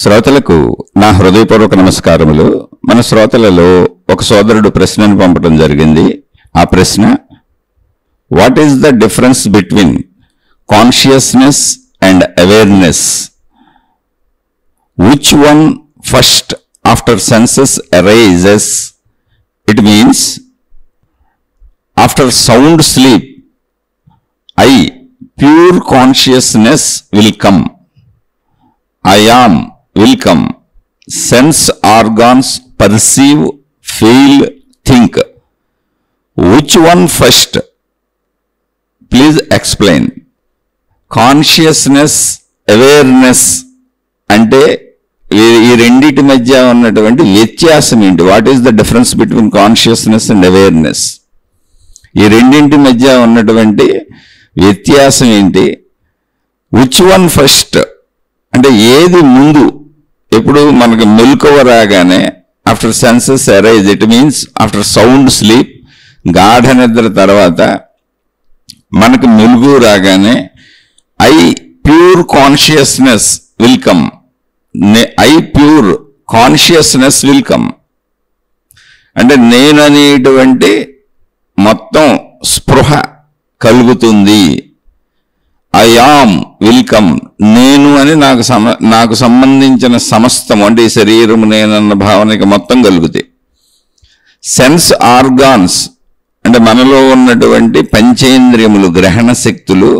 శ్రోతలకు నా హృదయపూర్వక నమస్కారములు. మన శ్రోతలలో ఒక సోదరుడు ప్రశ్నను పంపడం జరిగింది. ఆ ప్రశ్న, what is the difference between consciousness and awareness? Which one first after senses arises? It means after sound sleep I, pure consciousness will come. I am will come. Sense organs perceive, feel, think. Which one first? Please explain. Consciousness, awareness అంటే ఈ రెండిటి మధ్య ఉన్నటువంటి వ్యత్యాసం ఏంటి? What is the difference between consciousness and awareness? ఈ రెండింటి మధ్య ఉన్నటువంటి వ్యత్యాసం ఏంటి? విచ్ వన్ ఫస్ట్ అంటే ఏది ముందు? ఎప్పుడు మనకు మెలకువ రాగానే after senses arise, it means after sound sleep, గాఢ నిద్ర తర్వాత మనకు మెలుగు రాగానే I pure consciousness will come. I pure consciousness will come అంటే నేననేటువంటి మొత్తం స్పృహ కలుగుతుంది. ఐ యామ్ విల్ కమ్, నేను అని నాకు సంబంధించిన సమస్తం అంటే ఈ శరీరము నేనన్న భావనకి మొత్తం కలుగుతాయి. సెన్స్ ఆర్గాన్స్ అంటే మనలో ఉన్నటువంటి పంచేంద్రియములు, గ్రహణ శక్తులు,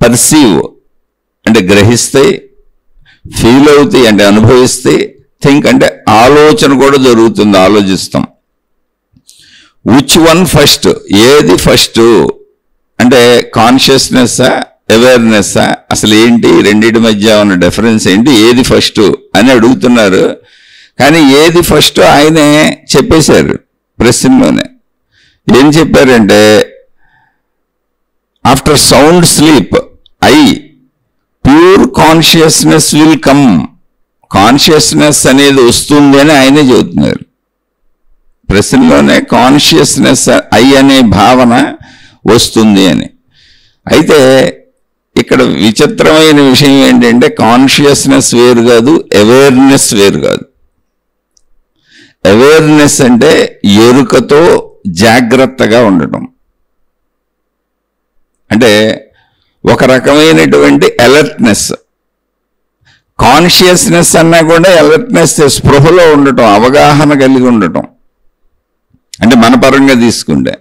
పర్సీవ్ అంటే గ్రహిస్తాయి, ఫీల్ అవుతాయి అంటే అనుభవిస్తాయి, థింక్ అంటే ఆలోచన కూడా జరుగుతుంది, ఆలోచిస్తాం. Which one first? ఏది ఫస్ట్ అంటే కాన్షియస్నెస్సా అవేర్నెస్సా? అసలు ఏంటి రెండింటి మధ్య ఉన్న డిఫరెన్స్ ఏంటి? ఏది ఫస్ట్ అని అడుగుతున్నారు. కానీ ఏది ఫస్ట్ ఆయనే చెప్పేశారు ప్రశ్నలోనే. ఏం చెప్పారంటే after sound sleep I pure consciousness will come. Consciousness అనేది వస్తుంది అని ఆయనే చెబుతున్నారు ప్రశ్నలోనే. కాన్షియస్నెస్ ఐ అనే భావన వస్తుంది అని. అయితే ఇక్కడ విచిత్రమైన విషయం ఏంటంటే కాన్షియస్నెస్ వేరు కాదు, అవేర్నెస్ వేరు కాదు. అవేర్నెస్ అంటే ఎరుకతో జాగ్రత్తగా ఉండటం, అంటే ఒక రకమైనటువంటి అలర్ట్నెస్. కాన్షియస్నెస్ అన్నా కూడా అలర్ట్నెస్, స్పృహలో ఉండటం, అవగాహన కలిగి ఉండటం. అంటే మన పరంగా తీసుకుంటే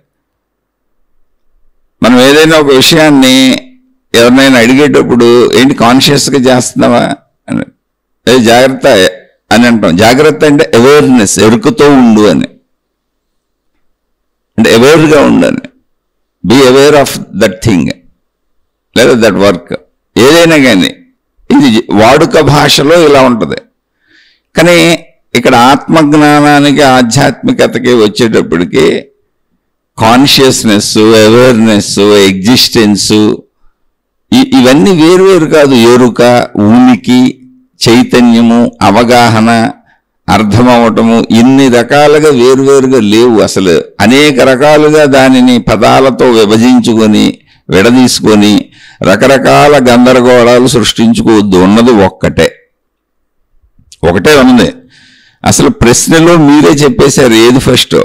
మనం ఏదైనా ఒక విషయాన్ని ఎవరినైనా అడిగేటప్పుడు ఏంటి కాన్షియస్గా చేస్తున్నావా అని, జాగ్రత్త అని అంటాం. జాగ్రత్త అంటే అవేర్నెస్, ఎరుకతో ఉండు అని, అంటే అవేర్గా ఉండని, be aware of that thing లేదా దట్ వర్క్. ఏదైనా కానీ ఇది వాడుక భాషలో ఇలా ఉంటుంది. కానీ ఇక్కడ ఆత్మజ్ఞానానికి, ఆధ్యాత్మికతకి వచ్చేటప్పటికి కాన్షియస్నెస్, అవేర్నెస్, ఎగ్జిస్టెన్స్ ఇవన్నీ వేరువేరు కాదు. ఎరుక, ఉనికి, చైతన్యము, అవగాహన, అర్థమవటము ఇన్ని రకాలుగా వేరువేరుగా లేవు. అసలు అనేక రకాలుగా దానిని పదాలతో విభజించుకొని విడదీసుకొని రకరకాల గందరగోళాలు సృష్టించుకోవద్దు. ఉన్నది ఒకటే ఉన్నది. అసలు ప్రశ్నలో మీరే చెప్పేశారు ఏది ఫస్ట్.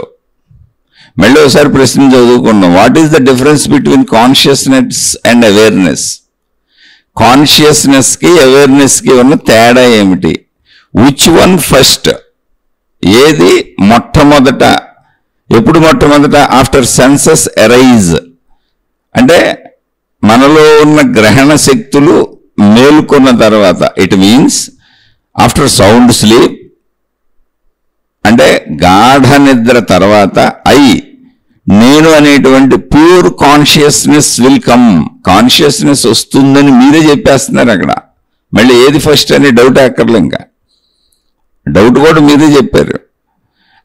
మళ్ళీ ఒకసారి ప్రశ్న చదువుకున్నాం. What is the difference between consciousness and awareness? కాన్షియస్నెస్కి అవేర్నెస్కి ఉన్న తేడా ఏమిటి? Which one first? ఏది మొట్టమొదట? ఎప్పుడు మొట్టమొదట? ఆఫ్టర్ సెన్సెస్ అరైజ్ అంటే మనలో ఉన్న గ్రహణ శక్తులు మేల్కొన్న తర్వాత. It means after sound sleep అంటే గాఢ నిద్ర తర్వాత నేను అనేటువంటి pure consciousness will come. Consciousness వస్తుందని మీరే చెప్పేస్తున్నారు అక్కడ. మళ్ళీ ఏది ఫస్ట్ అని డౌట్ అక్కర్లే. ఇంకా డౌట్ కూడా మీరే చెప్పారు.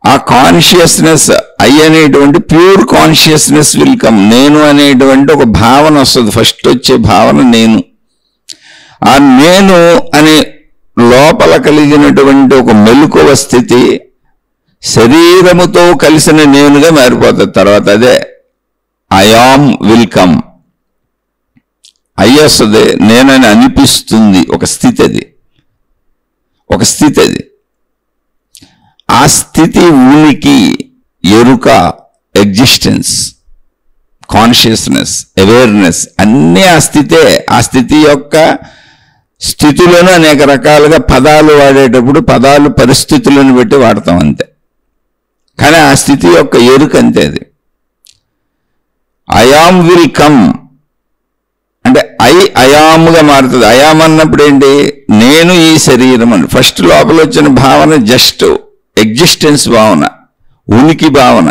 ఆ కాన్షియస్నెస్ అనేటువంటి ప్యూర్ కాన్షియస్నెస్ విల్ కమ్. నేను అనేటువంటి ఒక భావన వస్తుంది. ఫస్ట్ వచ్చే భావన నేను. ఆ నేను అనే లోపల కలిగినటువంటి ఒక మెలకువ స్థితి శరీరముతో కలిసిన నేనుగా మారిపోతుంది తర్వాత. అదే ఐ యామ్ విల్ కమ్. అయ్యేస్తుంది నేనని అనిపిస్తుంది ఒక స్థితి. అది ఒక స్థితి అది. ఆ స్థితి ఉనికి, ఎరుక, ఎగ్జిస్టెన్స్, కాన్షియస్నెస్, అవేర్నెస్ అన్నీ ఆ స్థితే. ఆ స్థితి యొక్క స్థితిలోనూ అనేక రకాలుగా పదాలు వాడేటప్పుడు పదాలు పరిస్థితులను బట్టి వాడతాం అంతే. కానీ ఆ స్థితి యొక్క ఎరుక అంతే అది. ఐఆమ్ విల్ కమ్ అంటే అయాముగా మారుతుంది. అయామ్ అన్నప్పుడు ఏంటి? నేను ఈ శరీరం అని. ఫస్ట్ లోపల వచ్చిన భావన జస్ట్ ఎగ్జిస్టెన్స్ భావన, ఉనికి భావన,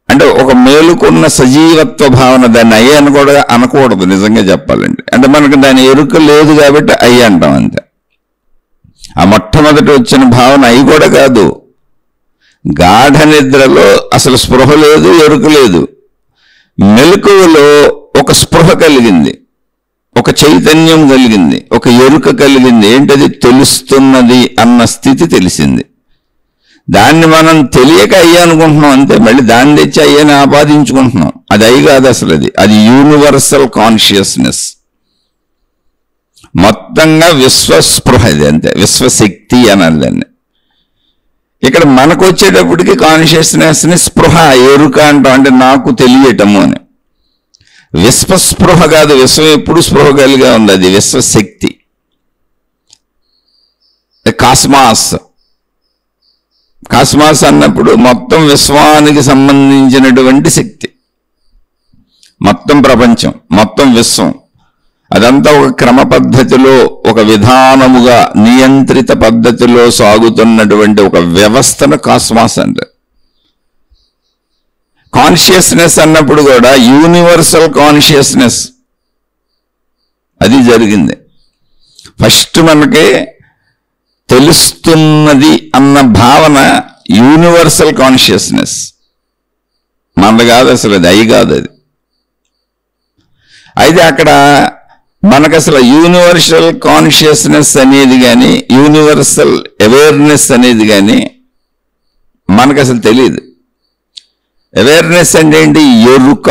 అంటే ఒక మేలుకున్న సజీవత్వ భావన. దాన్ని అయ్యి అని కూడా అనకూడదు నిజంగా చెప్పాలంటే. అంటే మనకు దాని ఎరుక లేదు కాబట్టి అయ్యి అంటాం అంతే. ఆ మొట్టమొదటి వచ్చిన భావన అయి కూడా కాదు. గాఢ నిద్రలో అసలు స్పృహ లేదు, ఎరుక లేదు. మెలకువలో ఒక స్పృహ కలిగింది, ఒక చైతన్యం కలిగింది, ఒక ఎరుక కలిగింది. ఏంటది? తెలుస్తున్నది అన్న స్థితి తెలిసింది. దాన్ని మనం తెలియక అయ్యా అనుకుంటున్నాం అంతే. మళ్ళీ దాన్ని తెచ్చి అయ్యని ఆపాదించుకుంటున్నాం. అది అయ్యి కాదు అసలు. అది యూనివర్సల్ కాన్షియస్నెస్. మొత్తంగా విశ్వస్పృహ ఇది అంతే. విశ్వశక్తి అనాలి దాన్ని. ఇక్కడ మనకు వచ్చేటప్పటికి కాన్షియస్నెస్ని స్పృహ, ఎరుక అంటాం. అంటే నాకు తెలియటము అని. విశ్వస్పృహ కాదు. విశ్వం ఎప్పుడు స్పృహ కలిగా ఉంది. అది విశ్వశక్తి, కాస్మాస్. కాస్మాస్ అన్నప్పుడు మొత్తం విశ్వానికి సంబంధించినటువంటి శక్తి, మొత్తం ప్రపంచం, మొత్తం విశ్వం. అదంతా ఒక క్రమ పద్ధతిలో, ఒక విధానముగా, నియంత్రిత పద్ధతిలో సాగుతున్నటువంటి ఒక వ్యవస్థను కాస్మాస్ అంటారు. కాన్షియస్నెస్ అన్నప్పుడు కూడా యూనివర్సల్ కాన్షియస్నెస్ అది జరిగింది. ఫస్ట్ మనకి తెలుస్తున్నది అన్న భావన యూనివర్సల్ కాన్షియస్నెస్. మనది కాదు అసలు, అది అయి కాదు అది. అయితే అక్కడ మనకు అసలు యూనివర్సల్ కాన్షియస్నెస్ అనేది కానీ, యూనివర్సల్ అవేర్నెస్ అనేది కానీ మనకు అసలు తెలియదు. అవేర్నెస్ అంటే ఏంటి? ఎరుక,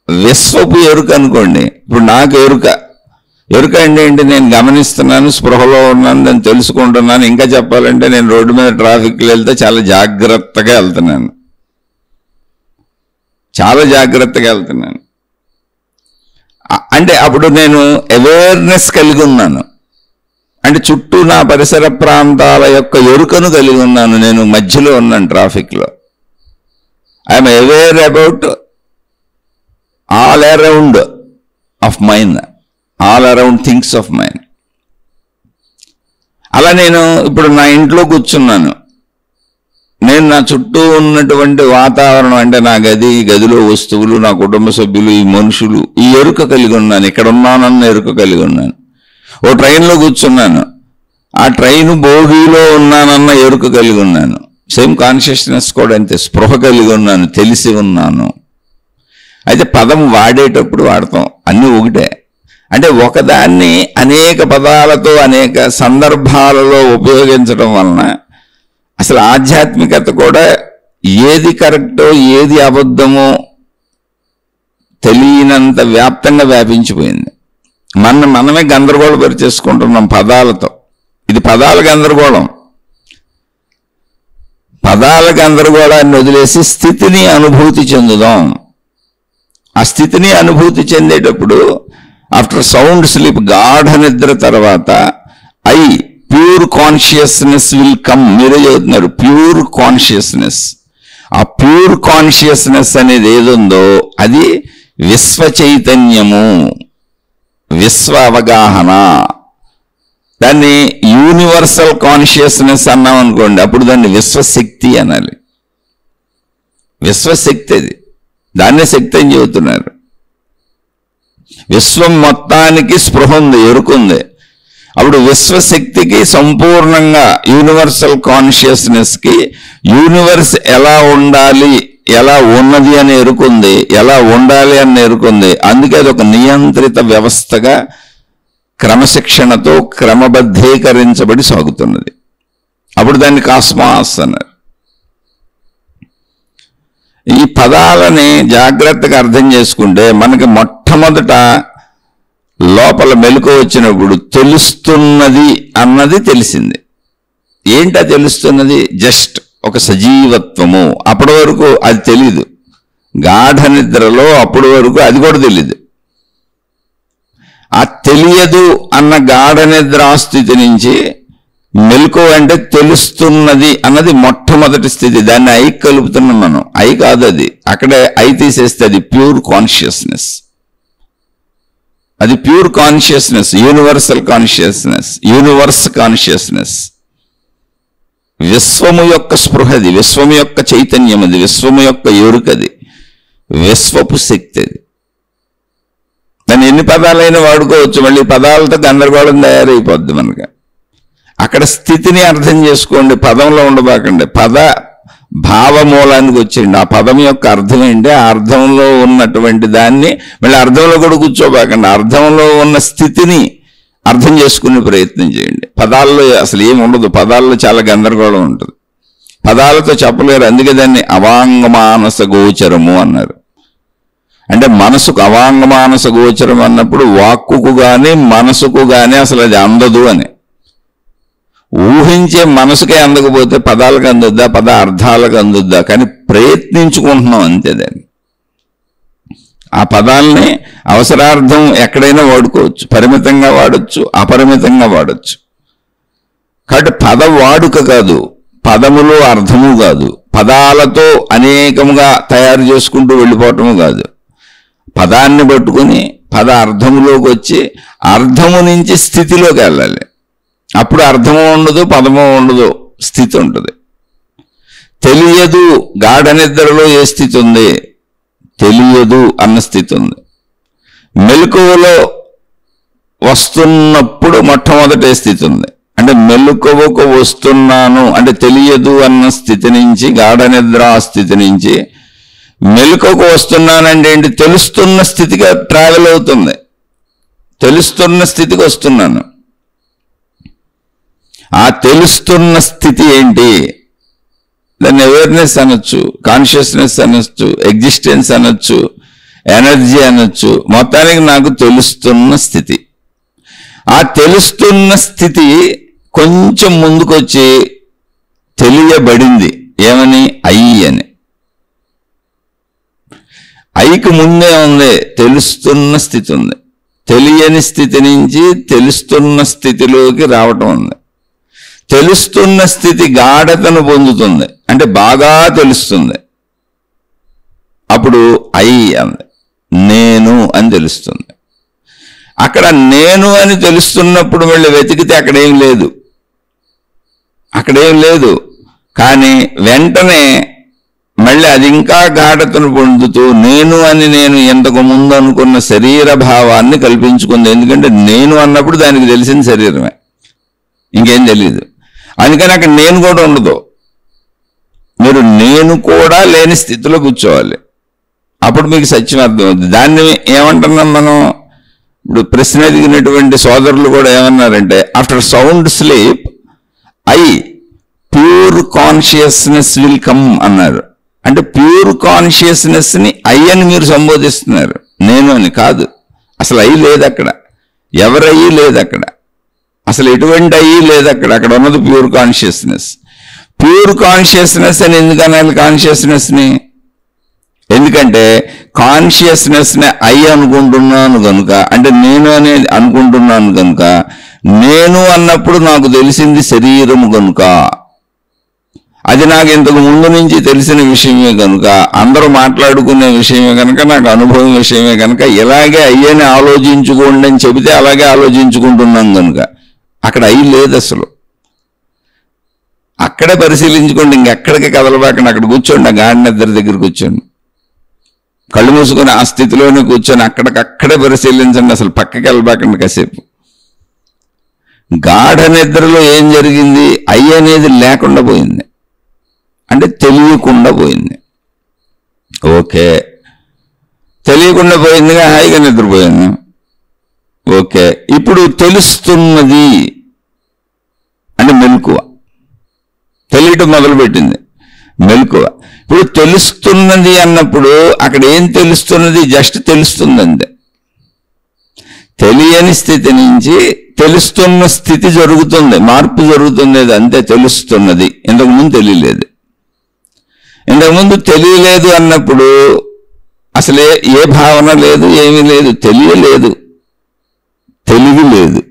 విశ్వపు ఎరుక అనుకోండి. ఇప్పుడు నాకు ఎరుక అంటే ఏంటి? నేను గమనిస్తున్నాను, స్పృహలో ఉన్నాను, నేను తెలుసుకుంటున్నాను. ఇంకా చెప్పాలంటే నేను రోడ్డు మీద ట్రాఫిక్లో వెళ్తే చాలా జాగ్రత్తగా వెళ్తున్నాను, చాలా జాగ్రత్తగా వెళ్తున్నాను. అంటే అప్పుడు నేను అవేర్నెస్ కలిగి ఉన్నాను. అంటే చుట్టూ నా పరిసర ప్రాంతాల యొక్క ఎరుకను కలిగి ఉన్నాను. నేను మధ్యలో ఉన్నాను ట్రాఫిక్లో. I'm aware about all around of mind, all around things of mind. అలా నేను ఇప్పుడు నా ఇంట్లో కూర్చున్నాను. నేను నా చుట్టూ ఉన్నటువంటి వాతావరణం, అంటే నా గదిలో వస్తువులు, నా కుటుంబ సభ్యులు, ఈ మనుషులు, ఈ ఎరుక కలిగి ఉన్నాను. ఇక్కడ ఉన్నానన్న ఎరుక కలిగి ఉన్నాను. ఓ ట్రైన్లో కూర్చున్నాను, ఆ ట్రైన్ బోగీలో ఉన్నానన్న ఎరుక కలిగి ఉన్నాను. సేమ్ కాన్షియస్నెస్ కూడా అంతే. స్పృహ కలిగి ఉన్నాను, తెలిసి ఉన్నాను. అయితే పదం వాడేటప్పుడు వాడతాం, అన్నీ ఒకటే. అంటే ఒకదాన్ని అనేక పదాలతో అనేక సందర్భాలలో ఉపయోగించడం వలన అసలు ఆధ్యాత్మికత కూడా ఏది కరెక్టో ఏది అబద్ధమో తెలియనంత వ్యాప్తంగా వ్యాపించిపోయింది. మనమే గందరగోళపరిచేసుకుంటున్నాం పదాలతో. ఇది పదాల గందరగోళం. పదాల గందరగోళాన్ని వదిలేసి స్థితిని అనుభూతి చెందుదాం. ఆ స్థితిని అనుభూతి చెందేటప్పుడు ఆఫ్టర్ సౌండ్ స్లీప్, గాఢ నిద్ర తర్వాత ప్యూర్ కాన్షియస్నెస్ విల్ కమ్. మీరే చెబుతున్నారు ప్యూర్ కాన్షియస్నెస్. ఆ ప్యూర్ కాన్షియస్నెస్ అనేది ఏదుందో అది విశ్వ చైతన్యము, విశ్వ అవగాహన. దాన్ని యూనివర్సల్ కాన్షియస్నెస్ అన్నాం అనుకోండి, అప్పుడు దాన్ని విశ్వశక్తి అనాలి. విశ్వశక్తి అది. దాన్నే శక్తి అని చెబుతున్నారు. విశ్వం మొత్తానికి స్పృహ ఉంది, ఎరుకుంది. అప్పుడు విశ్వశక్తికి సంపూర్ణంగా యూనివర్సల్ కాన్షియస్నెస్కి యూనివర్స్ ఎలా ఉండాలి, ఎలా ఉన్నది అని ఎరుకుంది, ఎలా ఉండాలి అని ఎరుకుంది. అందుకే అది ఒక నియంత్రిత వ్యవస్థగా క్రమశిక్షణతో క్రమబద్ధీకరించబడి సాగుతున్నది. అప్పుడు దాన్ని కాస్మాస్ అన్నారు. ఈ పదాలని జాగ్రత్తగా అర్థం చేసుకుంటే మనకి మొట్టమొదట లోపల మెలకువ వచ్చినప్పుడు తెలుస్తున్నది అన్నది తెలిసింది. ఏంటా తెలుస్తున్నది? జస్ట్ ఒక సజీవత్వము. అప్పటి వరకు అది తెలీదు. గాఢ నిద్రలో అప్పటి వరకు అది కూడా తెలీదు. ఆ తెలియదు అన్న గాఢ నిద్రాస్థితి నుంచి మెలకువ అంటే తెలుస్తున్నది అన్నది మొట్టమొదటి స్థితి. దాన్ని ఐ కలుపుతున్నాం మనం. ఐ కాదు అది, అక్కడే ఐ తీసేస్తే అది ప్యూర్ కాన్షియస్నెస్. అది pure consciousness, universal consciousness, universe consciousness. విశ్వము యొక్క స్పృహది, విశ్వము యొక్క చైతన్యం అది, విశ్వము యొక్క ఎరుకది, విశ్వపు శక్తి అది. దాన్ని ఎన్ని పదాలైనా వాడుకోవచ్చు. మళ్ళీ పదాలతో గందరగోళం తయారైపోద్ది మనకి. అక్కడ స్థితిని అర్థం చేసుకోండి, పదంలో ఉండబాకండి. పద భావమూలానికి వచ్చేయండి. ఆ పదం యొక్క అర్థం ఏంటి, ఆ అర్థంలో ఉన్నటువంటి దాన్ని మళ్ళీ అర్థంలో కూడా కూర్చోబాకండి. అర్థంలో ఉన్న స్థితిని అర్థం చేసుకునే ప్రయత్నం చేయండి. పదాల్లో అసలు ఏమి ఉండదు. పదాల్లో చాలా గందరగోళం ఉంటుంది. పదాలతో చెప్పలేరు. అందుకే దాన్ని అవాంగమానస గోచరము అన్నారు. అంటే మనసుకు అవాంగమానస గోచరం అన్నప్పుడు వాక్కుకు కానీ మనసుకు కానీ అసలు అది అందదు అని. ఊహించే మనసుకే అందకపోతే పదాలకు అందుద్దా, పద అర్థాలకు అందుద్దా? కానీ ప్రయత్నించుకుంటున్నాం అంతే. దాన్ని ఆ పదాలని అవసరార్థం ఎక్కడైనా వాడుకోవచ్చు. పరిమితంగా వాడచ్చు, అపరిమితంగా వాడచ్చు. కాబట్టి పద వాడుక కాదు, పదములు అర్థము కాదు, పదాలతో అనేకముగా తయారు చేసుకుంటూ వెళ్ళిపోవటము కాదు. పదాన్ని పట్టుకుని పద అర్థములోకి వచ్చి అర్థము నుంచి స్థితిలోకి వెళ్ళాలి. అప్పుడు అర్థము ఉండదు, పదము ఉండదు, స్థితి ఉంటుంది. తెలియదు గాఢ నిద్రలో ఏ స్థితి ఉంది? తెలియదు అన్న స్థితి ఉంది. మెలకువలో వస్తున్నప్పుడు మొట్టమొదటి స్థితి ఉంది. అంటే మెలకువకు వస్తున్నాను అంటే తెలియదు అన్న స్థితి నుంచి, గాఢ నిద్ర స్థితి నుంచి మెలకువకు వస్తున్నానంటే ఏంటి? తెలుస్తున్న స్థితిగా ట్రావెల్ అవుతుంది. తెలుస్తున్న స్థితికి వస్తున్నాను. ఆ తెలుస్తున్న స్థితి ఏంటి? దాన్ని అవేర్నెస్ అనొచ్చు, కాన్షియస్నెస్ అనొచ్చు, ఎగ్జిస్టెన్స్ అనొచ్చు, ఎనర్జీ అనొచ్చు. మొత్తానికి నాకు తెలుస్తున్న స్థితి. ఆ తెలుస్తున్న స్థితి కొంచెం ముందుకొచ్చి తెలియబడింది. ఏమని? ఐ అని. ఐకి ముందే ఉంది తెలుస్తున్న స్థితి ఉంది. తెలియని స్థితి నుంచి తెలుస్తున్న స్థితిలోకి రావటం ఉంది. తెలుస్తున్న స్థితి గాఢతను పొందుతుంది, అంటే బాగా తెలుస్తుంది. అప్పుడు ఐ అంది, నేను అని తెలుస్తుంది. అక్కడ నేను అని తెలుస్తున్నప్పుడు మళ్ళీ వెతికితే అక్కడేం లేదు, అక్కడేం లేదు. కానీ వెంటనే మళ్ళీ అది ఇంకా గాఢతను పొందుతూ నేను అని నేను ఎంతకు ముందు అనుకున్న శరీర భావాన్ని కల్పించుకుంది. ఎందుకంటే నేను అన్నప్పుడు దానికి తెలిసిన శరీరమే, ఇంకేం తెలియదు. అందుకని అక్కడ నేను కూడా ఉండదు. మీరు నేను కూడా లేని స్థితిలో కూర్చోవాలి. అప్పుడు మీకు సత్యం అర్థం అవుతుంది. దాన్ని ఏమంటున్నాం మనం? ఇప్పుడు ప్రశ్న ఎదిగినటువంటి సోదరులు కూడా ఏమన్నారంటే, after sound sleep I pure consciousness will come అన్నారు. అంటే ప్యూర్ కాన్షియస్నెస్ని ఐ అని మీరు సంబోధిస్తున్నారు, నేను అని కాదు. అసలు ఐ లేదు అక్కడ, ఎవరయ్యి లేదు అక్కడ, అసలు ఎటువంటి అయ్యి లేదు అక్కడ. అక్కడ ఉన్నది ప్యూర్ కాన్షియస్నెస్. ప్యూర్ కాన్షియస్నెస్ అని ఎందుకు అనాలి కాన్షియస్నెస్ని? ఎందుకంటే కాన్షియస్నెస్ని ఐ అనుకుంటున్నాను కనుక, అంటే నేను అనేది అనుకుంటున్నాను కనుక, నేను అన్నప్పుడు నాకు తెలిసింది శరీరము కనుక, అది నాకు ఇంతకు ముందు నుంచి తెలిసిన విషయమే కనుక, అందరూ మాట్లాడుకునే విషయమే కనుక, నాకు అనుభవం విషయమే కనుక, ఇలాగే అయ్యని ఆలోచించుకోండి అని చెబితే అలాగే ఆలోచించుకుంటున్నాం కనుక అక్కడ అయ్యి లేదు అసలు. అక్కడే పరిశీలించుకోండి, ఇంకెక్కడికి కదలబాకండి. అక్కడ కూర్చోండి, ఆ గాఢ నిద్ర దగ్గర కూర్చోండి, కళ్ళు మూసుకొని ఆ స్థితిలోనే కూర్చొని అక్కడికక్కడే పరిశీలించండి. అసలు పక్కకి వెళ్ళబాకండి కాసేపు. గాఢ నిద్రలో ఏం జరిగింది? అయ్యి అనేది లేకుండా పోయింది, అంటే తెలియకుండా పోయింది. ఓకే, తెలియకుండా పోయిందిగా, హాయిగా నిద్రపోయాను. ఓకే, ఇప్పుడు తెలుస్తున్నది అంటే మెలకువ. తెలియటం మొదలుపెట్టింది మెలకువ. ఇప్పుడు తెలుస్తున్నది అన్నప్పుడు అక్కడ ఏం తెలుస్తున్నది? జస్ట్ తెలుస్తుంది అంతే. తెలియని స్థితి నుంచి తెలుస్తున్న స్థితి జరుగుతుంది, మార్పు జరుగుతుంది. అది అంతే, తెలుస్తున్నది. ఇంతకుముందు తెలియలేదు. ఇంతకుముందు తెలియలేదు అన్నప్పుడు అసలే ఏ భావన లేదు, ఏమీ లేదు, తెలియలేదు, తెలివి లేదు,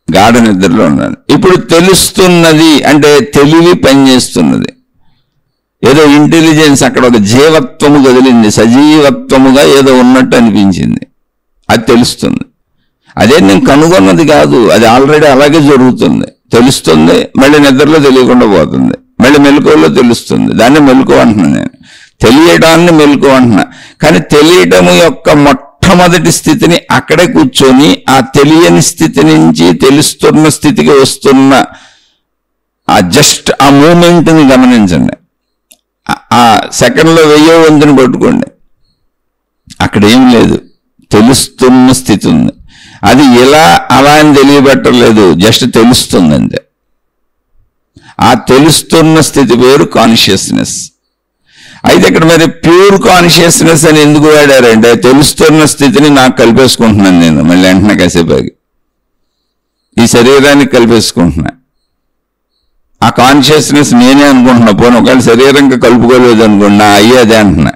గాఢ నిద్రలో ఉన్నాను. ఇప్పుడు తెలుస్తున్నది అంటే తెలివి పనిచేస్తున్నది. ఏదో ఇంటెలిజెన్స్ అక్కడ ఒక జీవత్వము కదిలింది, సజీవత్వముగా ఏదో ఉన్నట్టు అనిపించింది. అది తెలుస్తుంది. అదే నేను కనుగొన్నది కాదు, అది ఆల్రెడీ అలాగే జరుగుతుంది. తెలుస్తుంది, మళ్ళీ నిద్రలో తెలియకుండా పోతుంది, మళ్ళీ మెలకువలో తెలుస్తుంది. దాన్ని మెలకువ అంటున్నాను నేను, తెలియడాన్ని మెలకువ అంటున్నా. కానీ తెలియటము యొక్క మొట్టమొదటి స్థితిని అక్కడే కూర్చొని ఆ తెలియని స్థితి నుంచి తెలుస్తున్న స్థితికి వస్తున్న ఆ జస్ట్ ఆ మూమెంట్ని గమనించండి. ఆ సెకండ్లో 1000వ వంతుని పట్టుకోండి, అక్కడ ఏం లేదు, తెలుస్తున్న స్థితి ఉంది. అది ఇలా అలా అని తెలియబెట్టలేదు, జస్ట్ తెలుస్తుంది అంతే. ఆ తెలుస్తున్న స్థితి పేరు కాన్షియస్నెస్. అయితే ఇక్కడ మరి ప్యూర్ కాన్షియస్నెస్ అని ఎందుకు వాడారంటే, తెలుస్తున్న స్థితిని నాకు కలిపేసుకుంటున్నాను నేను, మళ్ళీ వెంటనే కాసేపాకి ఈ శరీరానికి కలిపేసుకుంటున్నా. ఆ కాన్షియస్నెస్ నేనే అనుకుంటున్నా. పోను ఒకవేళ శరీరంగా కలుపుకోలేదు అనుకోండి, నా అయ్యి అదే అంటున్నా.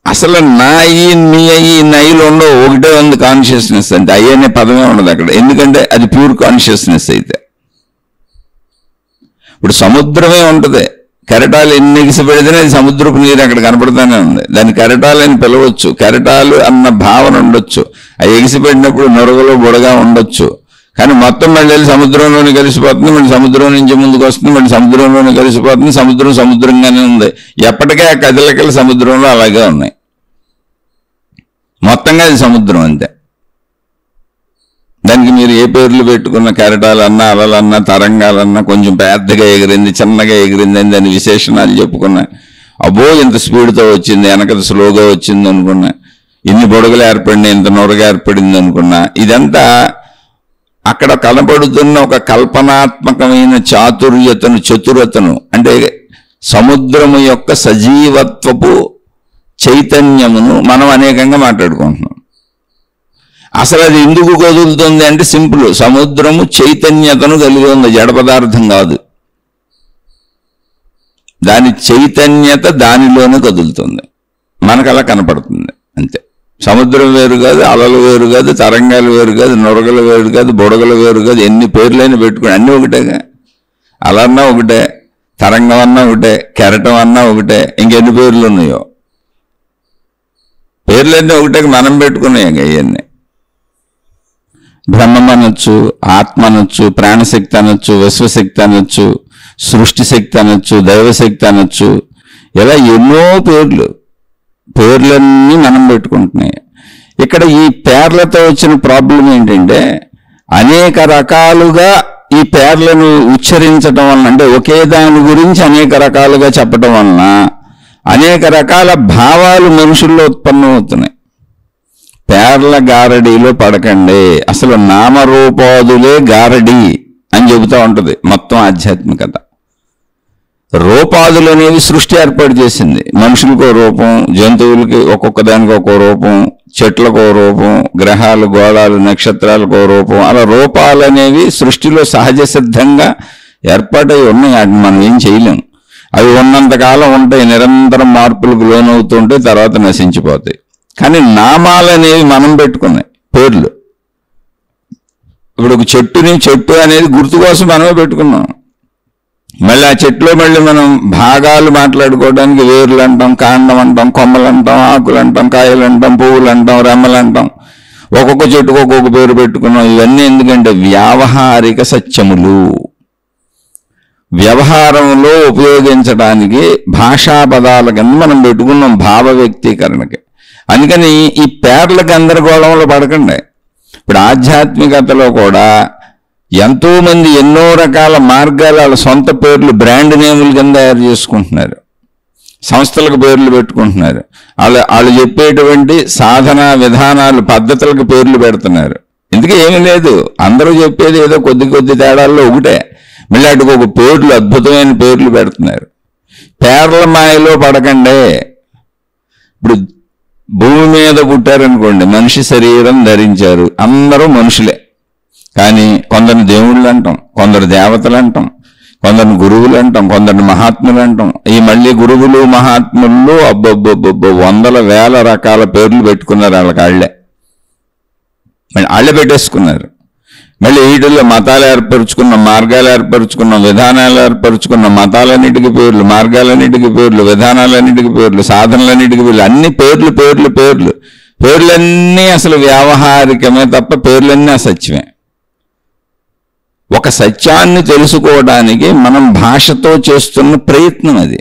అసలు నా అయ్యి నీ అయ్యి నయ్యిలో ఉండవు, ఒకటే ఉంది కాన్షియస్నెస్. అంటే అయ్యి అనే పదమే ఉండదు అక్కడ, ఎందుకంటే అది ప్యూర్ కాన్షియస్నెస్. అయితే ఇప్పుడు సముద్రమే ఉంటుంది, కెరటాలు ఎన్ని ఎగిసిపెడితేనే అది సముద్రపు నీరు అక్కడ కనపడుతూనే ఉంది. దాన్ని కెరటాలు అని పిలవచ్చు, కెరటాలు అన్న భావన ఉండొచ్చు. అవి ఎగిసిపెట్టినప్పుడు నొరగలో బుడగా ఉండొచ్చు, కానీ మొత్తం మళ్ళీ వెళ్ళి సముద్రంలోనే కలిసిపోతుంది. మళ్ళీ సముద్రం నుంచి ముందుకు వస్తుంది, మళ్ళీ సముద్రంలోనే కలిసిపోతుంది. సముద్రం సముద్రంగానే ఉంది. ఎప్పటికే ఆ కదలికలు సముద్రంలో అలాగే ఉన్నాయి. మొత్తంగా అది సముద్రం అంతే. దానికి మీరు ఏ పేర్లు పెట్టుకున్న, కెరటాలన్నా, అలలన్నా, తరంగాలన్నా, కొంచెం పెద్దగా ఎగిరింది, చిన్నగా ఎగిరింది అని దాని విశేషణాలు చెప్పుకున్నా. అబ్బో ఇంత స్పీడ్తో వచ్చింది, వెనకది స్లోగా వచ్చింది అనుకున్నా. ఇన్ని బొడగలు ఏర్పడినాయి, ఇంత నొరగా ఏర్పడింది అనుకున్నా. ఇదంతా అక్కడ కనపడుతున్న ఒక కల్పనాత్మకమైన చాతుర్యతను, చతురతను, అంటే సముద్రము యొక్క సజీవత్వపు చైతన్యమును మనం అనేకంగా మాట్లాడుకుంటున్నాం. అసలు అది ఎందుకు కదులుతుంది అంటే సింపుల్, సముద్రము చైతన్యతను కలిగి ఉంది, జడ పదార్థం కాదు. దాని చైతన్యత దానిలోనే కదులుతుంది, మనకు అలా కనపడుతుంది అంతే. సముద్రం వేరు కాదు, అలలు వేరు కాదు, తరంగాలు వేరు కాదు, నొరగలు వేరు కాదు, బుడగలు వేరు కాదు. ఎన్ని పేర్లైనా పెట్టుకుని అన్నీ ఒకటేగా. అలన్నా ఒకటే, తరంగం అన్నా ఒకటే, కెరటం అన్నా ఒకటే, ఇంకెన్ని పేర్లు ఉన్నాయో. పేర్లన్నీ ఒకటే, మనం పెట్టుకున్నాయి అవన్నీ. బ్రహ్మం అనొచ్చు, ఆత్మ అనొచ్చు, ప్రాణశక్తి అనొచ్చు, విశ్వశక్తి అనొచ్చు, సృష్టి శక్తి అనొచ్చు, దైవశక్తి అనొచ్చు. ఇలా ఎన్నో పేర్లన్నీ మనం పెట్టుకుంటున్నాయి. ఇక్కడ ఈ పేర్లతో వచ్చిన ప్రాబ్లం ఏంటంటే, అనేక రకాలుగా ఈ పేర్లను ఉచ్చరించడం వలన, అంటే ఒకే దాని గురించి అనేక రకాలుగా చెప్పడం వలన అనేక రకాల భావాలు మనుషుల్లో ఉత్పన్నమవుతున్నాయి. పేర్ల గారడీలో పడకండి, అసలు నామరూపాదులే గారడీ అని చెబుతూ ఉంటుంది మొత్తం ఆధ్యాత్మికత. రూపాదులు అనేవి సృష్టి ఏర్పాటు చేసింది. మనుషులకు రూపం, జంతువులకి ఒక్కొక్క దానికి ఒక్కో రూపం, చెట్లకు రూపం, గ్రహాలు, గోళాలు, నక్షత్రాలకు రూపం. అలా రూపాలు అనేవి సృష్టిలో సహజ సిద్ధంగా ఏర్పాటై ఉన్నాయి. వాటిని మనం ఏం చేయలేం. అవి ఉన్నంతకాలం ఉంటాయి, నిరంతరం మార్పులకు లోనవుతుంటే తర్వాత నశించిపోతాయి. కానీ నామాలు అనేవి మనం పెట్టుకున్నాయి, పేర్లు. ఇప్పుడు ఒక చెట్టు అనేది గుర్తు కోసం మనమే పెట్టుకున్నాం. మళ్ళీ ఆ చెట్లో మళ్ళీ మనం భాగాలు మాట్లాడుకోవడానికి వేర్లు అంటాం, కాండం అంటాం, కొమ్మలు అంటాం, ఆకులు అంటాం, కాయలు అంటాం, పువ్వులు అంటాం, రెమ్మలు అంటాం. ఒక్కొక్క చెట్టుకు ఒక్కొక్క పేరు పెట్టుకున్నాం. ఇవన్నీ ఎందుకంటే వ్యావహారిక సత్యములు, వ్యవహారంలో ఉపయోగించడానికి భాషా పదాల కింద మనం పెట్టుకున్నాం భావ వ్యక్తీకరణకి. అందుకని ఈ పేర్ల గందరగోళంలో పడకండి. ఇప్పుడు ఆధ్యాత్మికతలో కూడా ఎంతో మంది ఎన్నో రకాల మార్గాలు వాళ్ళ సొంత పేర్లు, బ్రాండ్ నేముల కింద తయారు చేసుకుంటున్నారు, సంస్థలకు పేర్లు పెట్టుకుంటున్నారు. వాళ్ళు చెప్పేటువంటి సాధనా విధానాలు, పద్ధతులకు పేర్లు పెడుతున్నారు. ఇందుకే ఏమీ లేదు, అందరూ చెప్పేది ఏదో కొద్ది తేడాల్లో ఒకటే. మళ్ళీ అటుకు ఒక పేర్లు, అద్భుతమైన పేర్లు పెడుతున్నారు. పేర్ల మాయలో పడకండే. ఇప్పుడు భూమి మీద పుట్టారనుకోండి, మనిషి శరీరం ధరించారు, అందరూ మనుషులే. కానీ కొందరు దేవుళ్ళు అంటాం, కొందరు దేవతలు అంటాం, కొందరు గురువులు అంటాం, కొందరు మహాత్ములు అంటాం. ఈ మళ్ళీ గురువులు మహాత్ములు అబ్బొబ్బొబ్బొబ్బో వందల వేల రకాల పేర్లు పెట్టుకున్నారు వాళ్ళే పెట్టేసుకున్నారు. మళ్ళీ వీటిల్లో మతాలు ఏర్పరుచుకున్నాం, మార్గాలు ఏర్పరుచుకున్నాం, విధానాలు ఏర్పరుచుకున్నాం. మతాలన్నిటికీ పేర్లు, మార్గాలన్నిటికీ పేర్లు, విధానాలన్నిటికీ పేర్లు, సాధనలన్నిటికీ పేర్లు, అన్ని పేర్లు పేర్లు పేర్లు పేర్లన్నీ అసలు వ్యావహారికమే తప్ప పేర్లన్నీ అసత్యమే. ఒక సత్యాన్ని తెలుసుకోవడానికి మనం భాషతో చేస్తున్న ప్రయత్నం అది.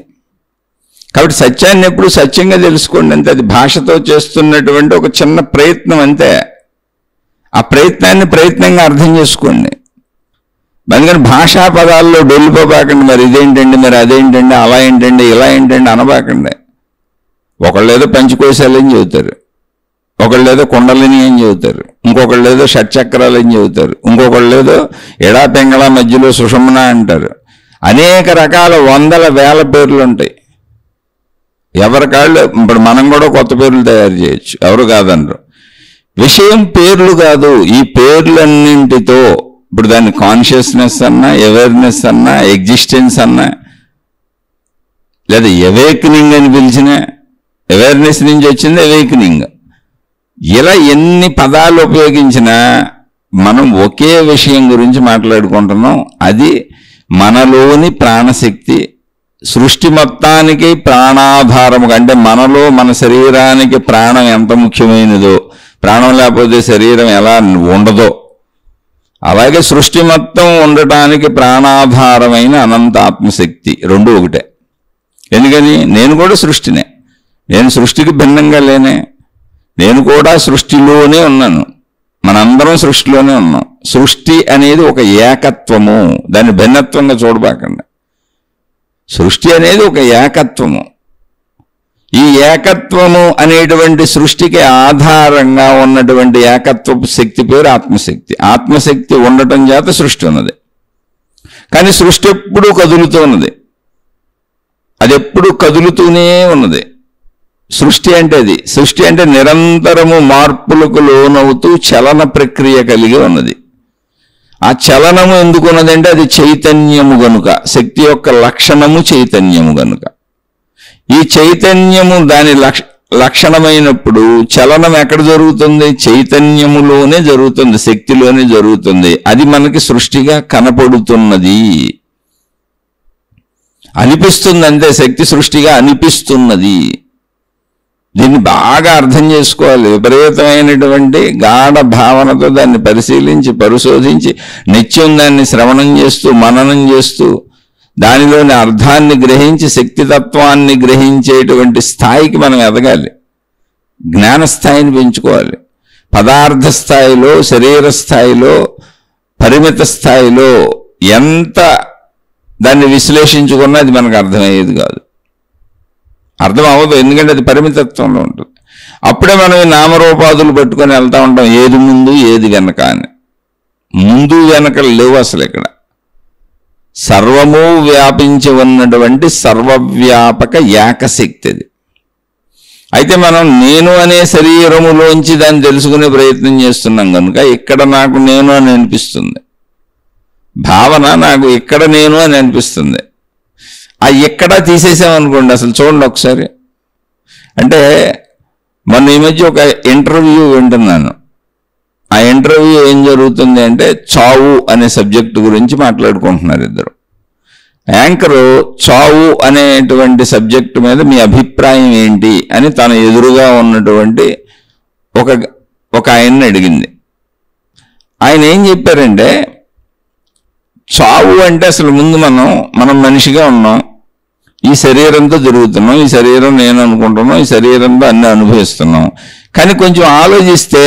కాబట్టి సత్యాన్ని ఎప్పుడు సత్యంగా తెలుసుకోండి అంతే. అది భాషతో చేస్తున్నటువంటి ఒక చిన్న ప్రయత్నం అంతే. ఆ ప్రయత్నాన్ని ప్రయత్నంగా అర్థం చేసుకోండి. అందుకని భాషా పదాల్లో డొల్లిపోబాకండి. మరి ఇదేంటండి, మరి అదేంటండి, అలా ఏంటండి, ఇలా ఏంటండి అనబాకండి. ఒకళ్ళేదో పంచకోశాలు అని చెబుతారు, ఒకళ్ళేదో కుండలిని అని చెబుతారు, ఇంకొకళ్ళేదో షట్చక్రాలు అని చెబుతారు, ఇంకొకళ్ళేదో ఎడా పెంగళ మధ్యలో సుషమన అంటారు. అనేక రకాల వందల వేల పేర్లు ఉంటాయి. ఎవరికాళ్ళు ఇప్పుడు మనం కూడా కొత్త పేర్లు తయారు చేయొచ్చు, ఎవరు కాదనరు. విషయం పేర్లు కాదు, ఈ పేర్లన్నింటితో ఇప్పుడు దాన్ని కాన్షియస్నెస్ అన్నా, అవేర్నెస్ అన్నా, ఎగ్జిస్టెన్స్ అన్నా, లేదా అవేకనింగ్ అని పిలిచిన, అవేర్నెస్ నుంచి వచ్చింది అవేకనింగ్. ఇలా ఎన్ని పదాలు ఉపయోగించినా మనం ఒకే విషయం గురించి మాట్లాడుకుంటున్నాం. అది మనలోని ప్రాణశక్తి, సృష్టి మొత్తానికి ప్రాణాధారముగా. అంటే మనలో మన శరీరానికి ప్రాణం ఎంత ముఖ్యమైనదో, ప్రాణం లేకపోతే శరీరం ఎలా ఉండదో, అలాగే సృష్టి మొత్తం ఉండటానికి ప్రాణాధారమైన అనంత ఆత్మశక్తి రెండు ఒకటే. ఎందుకని నేను కూడా సృష్టినే, నేను సృష్టికి భిన్నంగా లేనే, నేను కూడా సృష్టిలోనే ఉన్నాను, మనందరం సృష్టిలోనే ఉన్నాం. సృష్టి అనేది ఒక ఏకత్వము, దాన్ని భిన్నత్వంగా చూడబాకండి. సృష్టి అనేది ఒక ఏకత్వము. ఈ ఏకత్వము అనేటువంటి సృష్టికి ఆధారంగా ఉన్నటువంటి ఏకత్వపు శక్తి పేరు ఆత్మశక్తి. ఆత్మశక్తి ఉండటం చేత సృష్టి ఉన్నది. కానీ సృష్టి ఎప్పుడూ కదులుతూ ఉన్నది, అది ఎప్పుడు కదులుతూనే ఉన్నది. సృష్టి అంటే అది. సృష్టి అంటే నిరంతరము మార్పులకు లోనవుతూ చలన ప్రక్రియ కలిగి ఉన్నది. ఆ చలనము ఎందుకు ఉన్నదంటే అది చైతన్యము గనుక, శక్తి యొక్క లక్షణము చైతన్యము గనుక. ఈ చైతన్యము దాని లక్షణమైనప్పుడు చలనం ఎక్కడ జరుగుతుంది? చైతన్యములోనే జరుగుతుంది, శక్తిలోనే జరుగుతుంది. అది మనకి సృష్టిగా కనపడుతున్నది, అనిపిస్తుంది అంతే. శక్తి సృష్టిగా అనిపిస్తున్నది. దీన్ని బాగా అర్థం చేసుకోవాలి. విపరీతమైనటువంటి గాఢ భావనతో దాన్ని పరిశీలించి పరిశోధించి నిత్యం దాన్ని శ్రవణం చేస్తూ మననం చేస్తూ దానిలోని అర్థాన్ని గ్రహించి శక్తితత్వాన్ని గ్రహించేటువంటి స్థాయికి మనం ఎదగాలి. జ్ఞానస్థాయిని పెంచుకోవాలి. పదార్థ స్థాయిలో, శరీర స్థాయిలో, పరిమిత స్థాయిలో ఎంత దాన్ని విశ్లేషించుకున్నా అది మనకు అర్థమయ్యేది కాదు, అర్థం అవ్వదు. ఎందుకంటే అది పరిమితత్వంలో ఉంటుంది. అప్పుడే మనం ఈ నామరూపాదులు పెట్టుకొని వెళ్తూ ఉంటాం, ఏది ముందు ఏది వెనక అని. ముందు వెనకలు లేవు అసలు. ఇక్కడ సర్వము వ్యాపించి ఉన్నటువంటి సర్వవ్యాపక ఏకశక్తి అది. అయితే మనం నేను అనే శరీరములోంచి దాన్ని తెలుసుకునే ప్రయత్నం చేస్తున్నాం కనుక ఇక్కడ నాకు నేను అని అనిపిస్తుంది, భావన నాకు ఇక్కడ నేను అని అనిపిస్తుంది. ఆ ఎక్కడ తీసేసామనుకోండి, అసలు చూడండి ఒకసారి. అంటే మొన్న ఈ మధ్య ఒక ఇంటర్వ్యూ వింటున్నాను. ఆ ఇంటర్వ్యూ ఏం జరుగుతుంది అంటే చావు అనే సబ్జెక్టు గురించి మాట్లాడుకుంటున్నారు ఇద్దరు. యాంకరు చావు అనేటువంటి సబ్జెక్టు మీద మీ అభిప్రాయం ఏంటి అని తన ఎదురుగా ఉన్నటువంటి ఒక ఆయన్ని అడిగింది. ఆయన ఏం చెప్పారంటే, చావు అంటే అసలు ముందు మనం మనిషిగా ఉన్నాం, ఈ శరీరంతో తిరుగుతున్నాం, ఈ శరీరం నేను అనుకుంటున్నాం, ఈ శరీరంతో అన్ని అనుభవిస్తున్నాం. కానీ కొంచెం ఆలోచిస్తే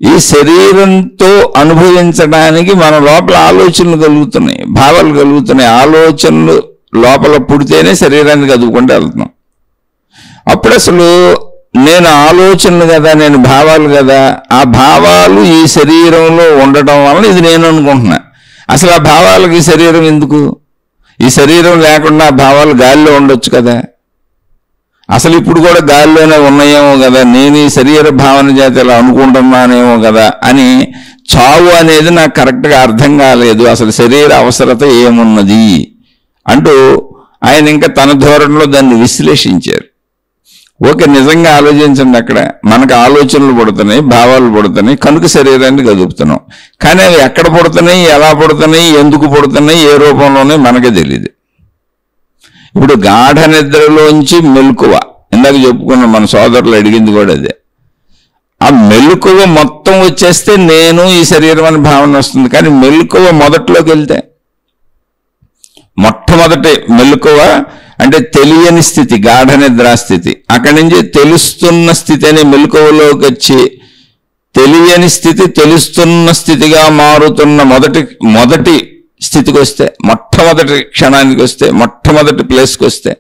ఈ శరీరంతో అనుభవించడానికి మన లోపల ఆలోచనలు కలుగుతున్నాయి, భావాలు కలుగుతున్నాయి. ఆలోచనలు లోపల పుడితేనే శరీరానికి కదుపుకుంటూ వెళ్తున్నాం. అప్పుడు అసలు నేను ఆలోచనలు కదా, నేను భావాలు కదా, ఆ భావాలు ఈ శరీరంలో ఉండటం వలన ఇది నేను అనుకుంటున్నా. అసలు ఆ భావాలకి ఈ శరీరం ఎందుకు? ఈ శరీరం లేకుండా ఆ భావాలు గాలిలో ఉండొచ్చు కదా. అసలు ఇప్పుడు కూడా గాలిలోనే ఉన్నాయేమో కదా, నేను ఈ శరీర భావన చేత ఇలా అనుకుంటున్నానేమో కదా అని చావు అనేది నాకు కరెక్ట్గా అర్థం కాలేదు, అసలు శరీర అవసరత ఏమున్నది అంటూ ఆయన ఇంకా తన ధోరణిలో దాన్ని విశ్లేషించారు. ఓకే, నిజంగా ఆలోచించండి, అక్కడ మనకు ఆలోచనలు పుడుతున్నాయి, భావాలు పుడుతున్నాయి, కనుక శరీరాన్ని కదుపుతున్నాం. కానీ అవి ఎక్కడ పుడుతున్నాయి, ఎలా పుడుతున్నాయి, ఎందుకు పుడుతున్నాయి, ఏ రూపంలోనే మనకే తెలియదు. ఇప్పుడు గాఢ నిద్రలోంచి మెలకువ, ఇందాక చెప్పుకున్నాం, మన సోదరులు అడిగింది కూడా అదే. ఆ మెలకువ మొత్తం వచ్చేస్తే నేను ఈ శరీరం అనే భావన వస్తుంది. కానీ మెలకువ మొదట్లోకి వెళ్తే, మొట్టమొదటి మెలకువ అంటే తెలియని స్థితి, గాఢ నిద్రాస్థితి. అక్కడి నుంచి తెలుస్తున్న స్థితి అనే మెలకువలోకి వచ్చి తెలియని స్థితి తెలుస్తున్న స్థితిగా మారుతున్న మొదటి స్థితికి వస్తే, మొట్టమొదటి క్షణానికి వస్తే, మొట్టమొదటి ప్లేస్కి వస్తే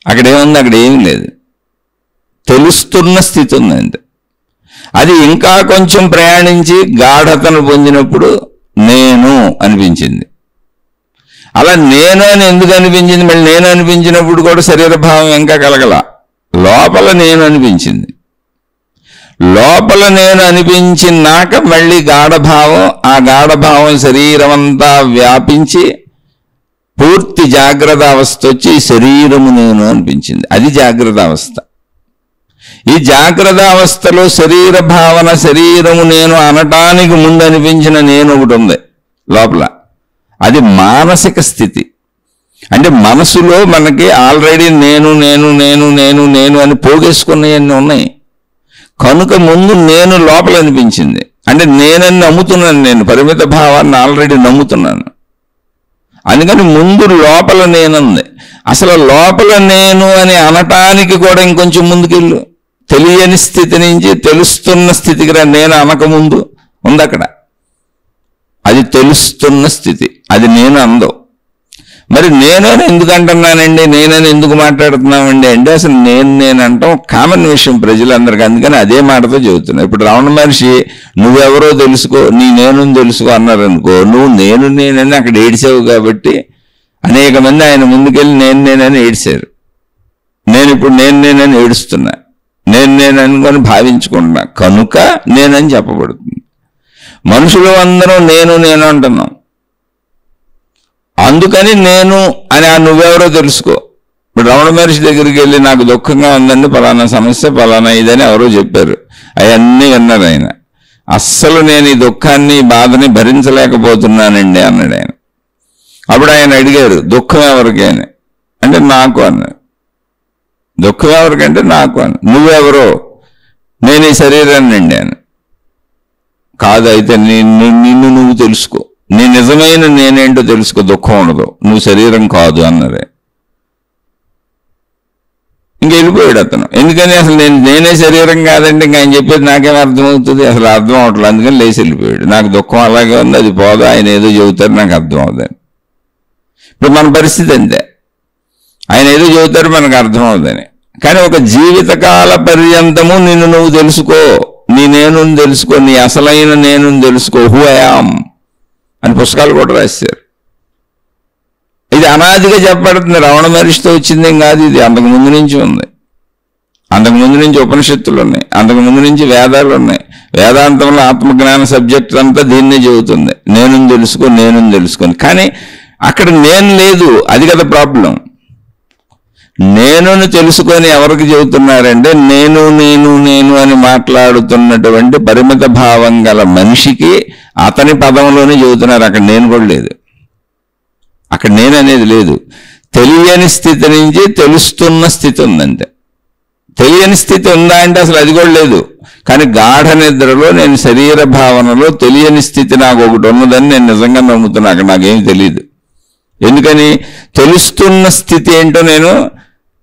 అక్కడ ఏముంది? అక్కడ ఏమీ లేదు, తెలుస్తున్న స్థితి ఉందండి. అది ఇంకా కొంచెం ప్రయాణించి గాఢతను పొందినప్పుడు నేను అనిపించింది. అలా నేను అని ఎందుకు అనిపించింది? మళ్ళీ నేను అనిపించినప్పుడు కూడా శరీర భావం ఇంకా కలగల, లోపల నేను అనిపించింది. లోపల నేను అనిపించినాక మళ్ళీ గాఢభావం, ఆ గాఢభావం శరీరం అంతా వ్యాపించి పూర్తి జాగ్రత్త అవస్థ వచ్చి శరీరము నేను అనిపించింది. అది జాగ్రత్త అవస్థ. ఈ జాగ్రత్త అవస్థలో శరీర భావన, శరీరము నేను అనటానికి ముందు అనిపించిన నేను ఒకటి ఉంది లోపల. అది మానసిక స్థితి. అంటే మనసులో మనకి ఆల్రెడీ నేను నేను నేను నేను నేను అని పోగేసుకున్నవన్నీ ఉన్నాయి కనుక ముందు నేను లోపల అనిపించింది. అంటే నేనని నమ్ముతున్నాను, నేను పరిమిత భావాన్ని ఆల్రెడీ నమ్ముతున్నాను. అందుకని ముందు లోపల నేనుంది. అసలు లోపల నేను అని అనటానికి కూడా ఇంకొంచెం ముందుకెళ్ళు, తెలియని స్థితి నుంచి తెలుస్తున్న స్థితికి రా. నేను అనకముందు ఉంది అక్కడ, అది తెలుస్తున్న స్థితి, అది నేను అందో. మరి నేనని ఎందుకు అంటున్నానండి, నేనని ఎందుకు మాట్లాడుతున్నామండి అంటే అసలు నేను అంటాం కామన్ విషయం ప్రజలందరికీ. అందుకని అదే మాటతో చెబుతున్నా. ఇప్పుడు రమణ మహర్షి నువ్వెవరో తెలుసుకో, నీ నేను తెలుసుకో అన్నారనుకో, నువ్వు నేనని అక్కడ ఏడ్చావు కాబట్టి అనేక మంది ఆయన ముందుకెళ్ళి నేనని ఏడ్చారు. నేను ఇప్పుడు నేనని ఏడుస్తున్నా, నేను అనుకొని భావించుకుంటున్నా కనుక నేనని చెప్పబడుతుంది. మనుషులు అందరం నేను అంటున్నాం. అందుకని నేను అని నువ్వెవరో తెలుసుకో. ఇప్పుడు రమణ మహర్షి దగ్గరికి వెళ్ళి నాకు దుఃఖంగా ఉందండి, పలానా సమస్య, పలానా ఇదని ఎవరో చెప్పారు, అవన్నీ విన్నారు ఆయన. అస్సలు నేను ఈ దుఃఖాన్ని, ఈ బాధని భరించలేకపోతున్నానండి అన్నాడు ఆయన. అప్పుడు ఆయన అడిగారు, దుఃఖం ఎవరికి అని అంటే నాకు అన్నాడు. దుఃఖం ఎవరికంటే నాకు అని. నువ్వెవరో? నేను ఈ శరీరాన్ని అండి అని. కాదు, అయితే నిన్ను నువ్వు తెలుసుకో, నీ నిజమైన నేనేంటో తెలుసుకో, దుఃఖం ఉండదు, నువ్వు శరీరం కాదు అన్నదే. ఇంక వెళ్ళిపోయాడు అతను. ఎందుకని అసలు నేనే శరీరం కాదండి, ఇంకా ఆయన చెప్పేది నాకేం అర్థమవుతుంది, అసలు అర్థం అవట్లేదు. అందుకని లేచి వెళ్ళిపోయాడు. నాకు దుఃఖం అలాగే ఉంది, అది పోదా, ఆయన ఏదో చెబుతారు నాకు అర్థం అవుతుంది. ఇప్పుడు మన పరిస్థితి అంతే, ఆయన ఏదో చెబుతారు మనకు అర్థం అవుతుంది. కానీ ఒక జీవితకాల పర్యంతము నిన్ను నువ్వు తెలుసుకో, నీ నేను తెలుసుకో, నీ అసలైన నేను తెలుసుకో, హూ ఐ యామ్ అని పుస్తకాలు కూడా రాశారు. ఇది అనాదిగా చెప్పబడుతుంది, రమణ మహర్షితో వచ్చిందేం కాదు, ఇది అంతకుముందు నుంచి ఉంది. అంతకుముందు నుంచి ఉపనిషత్తులు ఉన్నాయి, అంతకుముందు నుంచి వేదాలు ఉన్నాయి. వేదాంతంలో ఆత్మజ్ఞాన సబ్జెక్ట్ అంతా దీన్నే చెబుతుంది, నేను తెలుసుకొని. కానీ అక్కడ నేను లేదు, అది కదా ప్రాబ్లం. నేనుని తెలుసుకొని ఎవరికి చెబుతున్నారంటే నేను నేను నేను అని మాట్లాడుతున్నటువంటి పరిమిత భావం గల మనిషికి అతని పదంలోనే చెబుతున్నారు. అక్కడ నేను కూడా లేదు, అక్కడ నేను అనేది లేదు. తెలియని స్థితి నుంచి తెలుస్తున్న స్థితి ఉందంటే, తెలియని స్థితి ఉందా అంటే అసలు అది కూడా లేదు. కానీ గాఢ నిద్రలో నేను శరీర భావనలో తెలియని స్థితి నాకు ఒకటి ఉన్నదని నేను నిజంగా నమ్ముతున్నా. అక్కడ నాకేం తెలియదు. ఎందుకని? తెలుస్తున్న స్థితి ఏంటో నేను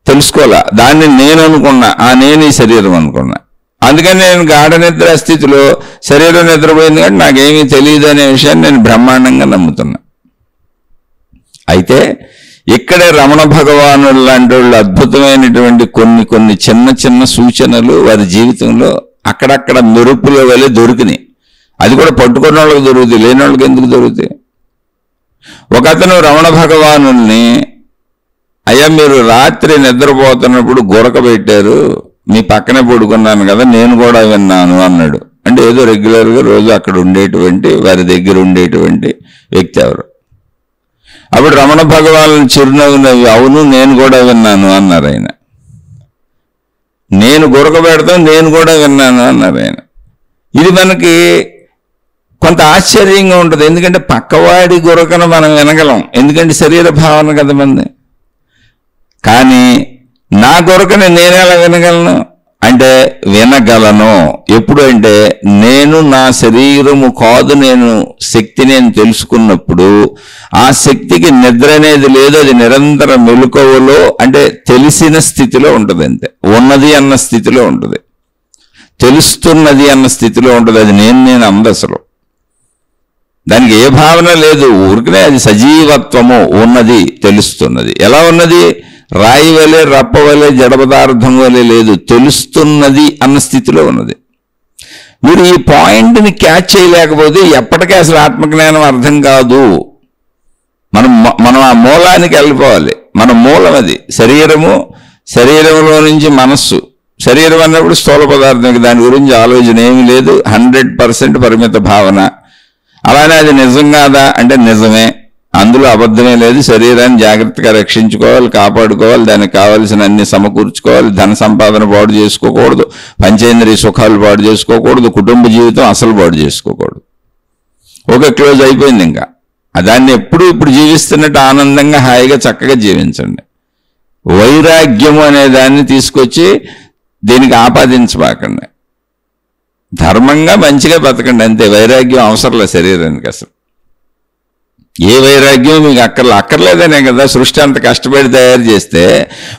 తెలుసుకోవాలా, దాన్ని నేను అనుకున్నా, నేను ఈ శరీరం అనుకున్నా. అందుకని నేను గాఢ నిద్ర స్థితిలో శరీరం నిద్రపోయింది కానీ నాకేమీ తెలియదు అనే విషయాన్ని నేను బ్రహ్మాండంగా నమ్ముతున్నా. అయితే ఇక్కడే రమణ భగవానుడు లాంటి వాళ్ళు అద్భుతమైనటువంటి కొన్ని చిన్న చిన్న సూచనలు వారి జీవితంలో అక్కడక్కడ మెరుపుల వలె దొరికినాయి. అది కూడా పట్టుకున్న వాళ్ళకి దొరుకుతాయి, లేని వాళ్ళకి ఎందుకు దొరుకుతాయి? ఒకతను రమణ భగవానుల్ని అయ్యా మీరు రాత్రి నిద్రపోతున్నప్పుడు గురక పెట్టారు, మీ పక్కనే పడుకున్నాను కదా, నేను కూడా విన్నాను అన్నాడు. అంటే ఏదో రెగ్యులర్గా రోజు అక్కడ ఉండేటువంటి, వారి దగ్గర ఉండేటువంటి వ్యక్తి ఎవరు. అప్పుడు రమణ భగవాన్ చిరునవ్వు నవ్వి, అవును నేను కూడా విన్నాను అన్నారు ఆయన. నేను గురక పెడతాం, నేను కూడా విన్నాను అన్నారు ఆయన. ఇది మనకి కొంత ఆశ్చర్యంగా ఉంటుంది. ఎందుకంటే పక్కవాడి గురకను మనం వినగలం, ఎందుకంటే శరీర భావన కదా మంది. కానీ నా గురకని నేనెలా వినగలను అంటే వినగలను ఎప్పుడు అంటే నేను నా శరీరము కాదు, నేను శక్తిని నేను తెలుసుకున్నప్పుడు ఆ శక్తికి నిద్ర అనేది లేదు, అది నిరంతర మెలకువలో అంటే తెలిసిన స్థితిలో ఉంటుంది. అంతే, ఉన్నది అన్న స్థితిలో ఉంటుంది, తెలుస్తున్నది అన్న స్థితిలో ఉంటుంది. అది నేను అంద అసలు దానికి ఏ భావన లేదు, ఊరికనే అది సజీవత్వము ఉన్నది, తెలుస్తున్నది. ఎలా ఉన్నది? రాయి వలె, రప్ప వలె, జడ పదార్థం వలె లేదు, తెలుస్తున్నది అన్న స్థితిలో ఉన్నది. మీరు ఈ పాయింట్ని క్యాచ్ చేయలేకపోతే ఎప్పటికీ అసలు ఆత్మజ్ఞానం అర్థం కాదు. మనం ఆ మూలానికి వెళ్ళిపోవాలి. మన మూలం అది శరీరము, శరీరంలో నుంచి మనస్సు. శరీరం అన్నప్పుడు స్థూల పదార్థం, దాని గురించి ఆలోచన ఏమీ లేదు, 100% పరిమిత భావన. అలానే అది నిజం కాదా అంటే నిజమే, అందులో అబద్ధమే లేదు. శరీరాన్ని జాగ్రత్తగా రక్షించుకోవాలి, కాపాడుకోవాలి, దానికి కావాల్సిన అన్ని సమకూర్చుకోవాలి. ధన సంపాదన పాడు చేసుకోకూడదు, పంచేంద్రియ సుఖాలు పాడు చేసుకోకూడదు, కుటుంబ జీవితం అసలు పాడు చేసుకోకూడదు. ఓకే, క్లోజ్ అయిపోయింది. ఇంకా దాన్ని ఇప్పుడు జీవిస్తున్నట్టు ఆనందంగా హాయిగా చక్కగా జీవించండి. వైరాగ్యము అనే దాన్ని తీసుకొచ్చి దీనికి ఆపాదించబాకండి. ధర్మంగా మంచిగా బతకండి అంతే. వైరాగ్యం అవసరంలే శరీరానికి అసలు. ఏ వైరాగ్యం మీకు అక్కర్లేదనే కదా సృష్టి అంత కష్టపడి తయారు చేస్తే,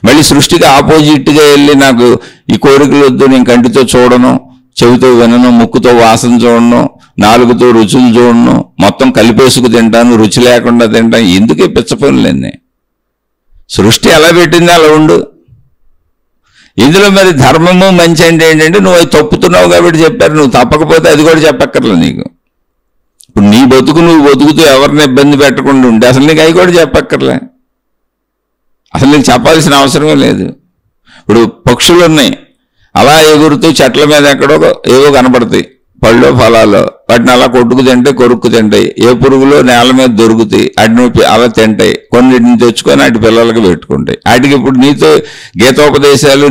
మళ్ళీ సృష్టికి ఆపోజిట్గా వెళ్ళి నాకు ఈ కోరికలు వద్దు, నేను కంటితో చూడను, చెవితో వినను, ముక్కుతో వాసన చూడను, నాలుగుతో రుచులు చూడను, మొత్తం కలిపేసుకు తింటాను, రుచి లేకుండా తింటాను. ఎందుకే పిచ్చ పనులన్నీ? సృష్టి ఎలా పెట్టింది అలా ఉండు. ఇందులో మరి ధర్మము మంచి అంటే ఏంటంటే నువ్వు అది తప్పుతున్నావు కాబట్టి చెప్పారు, నువ్వు తప్పకపోతే అది కూడా చెప్పక్కర్లేదు నీకు. ఇప్పుడు నీ బతుకు నువ్వు బతుకుతూ ఎవరిని ఇబ్బంది పెట్టకుండా ఉంటే అసలు నీకు అవి కూడా చెప్పక్కర్లే, అసలు నీకు చెప్పాల్సిన అవసరమే లేదు. ఇప్పుడు పక్షులు ఉన్నాయి, అలా ఎగురుతూ చెట్ల మీద ఎక్కడో ఏవో కనపడతాయి, పళ్ళు ఫలాలు, వాటిని అలా కొట్టుకు తింటాయి, కొరుక్కు తింటాయి. ఏ పురుగులో నేల మీద దొరుకుతాయి, వాటిని అలా తింటాయి. కొన్నిటిని తెచ్చుకొని వాటి పిల్లలకి పెట్టుకుంటాయి. వాటికి ఇప్పుడు నీతోపదేశాలు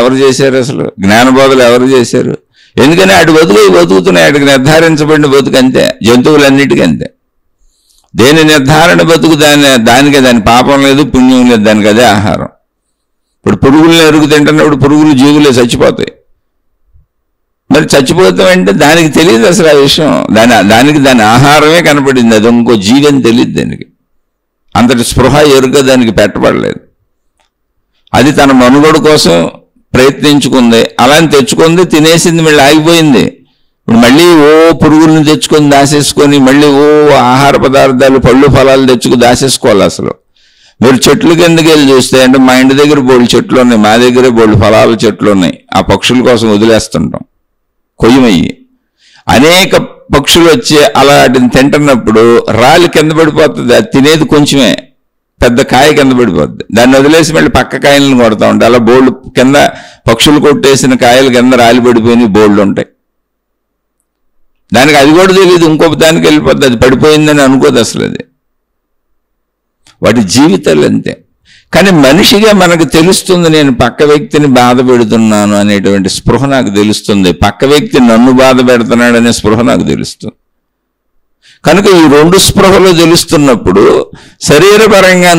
ఎవరు చేశారు? అసలు జ్ఞానబోధలు ఎవరు చేశారు? ఎందుకని వాటి బతుకుతున్నాయి, వాటికి నిర్ధారించబడిన బతుకు అంతే. జంతువులన్నిటికీ అంతే. దేని నిర్ధారణ బతుకు దాని పాపం లేదు, పుణ్యం లేదు, దానికి అదే ఆహారం. ఇప్పుడు పురుగులను ఎరుగు తింటున్నప్పుడు పురుగులు జీవులే చచ్చిపోతాయి. మరి చచ్చిపోతామంటే దానికి తెలియదు అసలు ఆ విషయం. దాని ఆహారమే కనపడింది, అది ఇంకో జీవి అని తెలియదు దానికి. అంతటి స్పృహ ఎరుక దానికి పెట్టబడలేదు. అది తన మనుగడ కోసం ప్రయత్నించుకుంది, అలా తెచ్చుకుంది, తినేసింది, మళ్ళీ ఆగిపోయింది. ఇప్పుడు మళ్ళీ పురుగులను తెచ్చుకొని దాసేసుకొని మళ్ళీ ఆహార పదార్థాలు, పళ్ళు ఫలాలు తెచ్చుకు దాసేసుకోవాలి. అసలు మీరు చెట్లు కిందకి వెళ్ళి చూస్తే, అంటే మా ఇంటి దగ్గర బోళ్ళు చెట్లు ఉన్నాయి, మా దగ్గరే బోళ్ళు ఫలాల చెట్లు ఉన్నాయి. ఆ పక్షుల కోసం వదిలేస్తుంటాం కొయ్యమయ్యి. అనేక పక్షులు వచ్చి అలా వాటిని తింటున్నప్పుడు రాళ్ళు కింద పడిపోతుంది, అది తినేది కొంచెమే, పెద్ద కాయ కింద పడిపోద్ది. దాన్ని వదిలేసి మళ్ళీ పక్క కాయలను కొడతా ఉంటాయి. అలా బోళ్ళు కింద పక్షులు కొట్టేసిన కాయలు కింద రాలి పడిపోయినాయి బోళ్ళు ఉంటాయి. దానికి అది కూడా తెలియదు, ఇంకొక దానికి వెళ్ళిపోద్ది, అది పడిపోయిందని అనుకోదు అసలు. అది వాటి జీవితాలు అంతే. కానీ మనిషిగా మనకు తెలుస్తుంది, నేను పక్క వ్యక్తిని బాధ పెడుతున్నాను అనేటువంటి స్పృహ నాకు తెలుస్తుంది, పక్క వ్యక్తి నన్ను బాధ పెడుతున్నాడనే స్పృహ నాకు తెలుస్తుంది. కనుక ఈ రెండు స్పృహలు తెలుస్తున్నప్పుడు శరీరపరంగా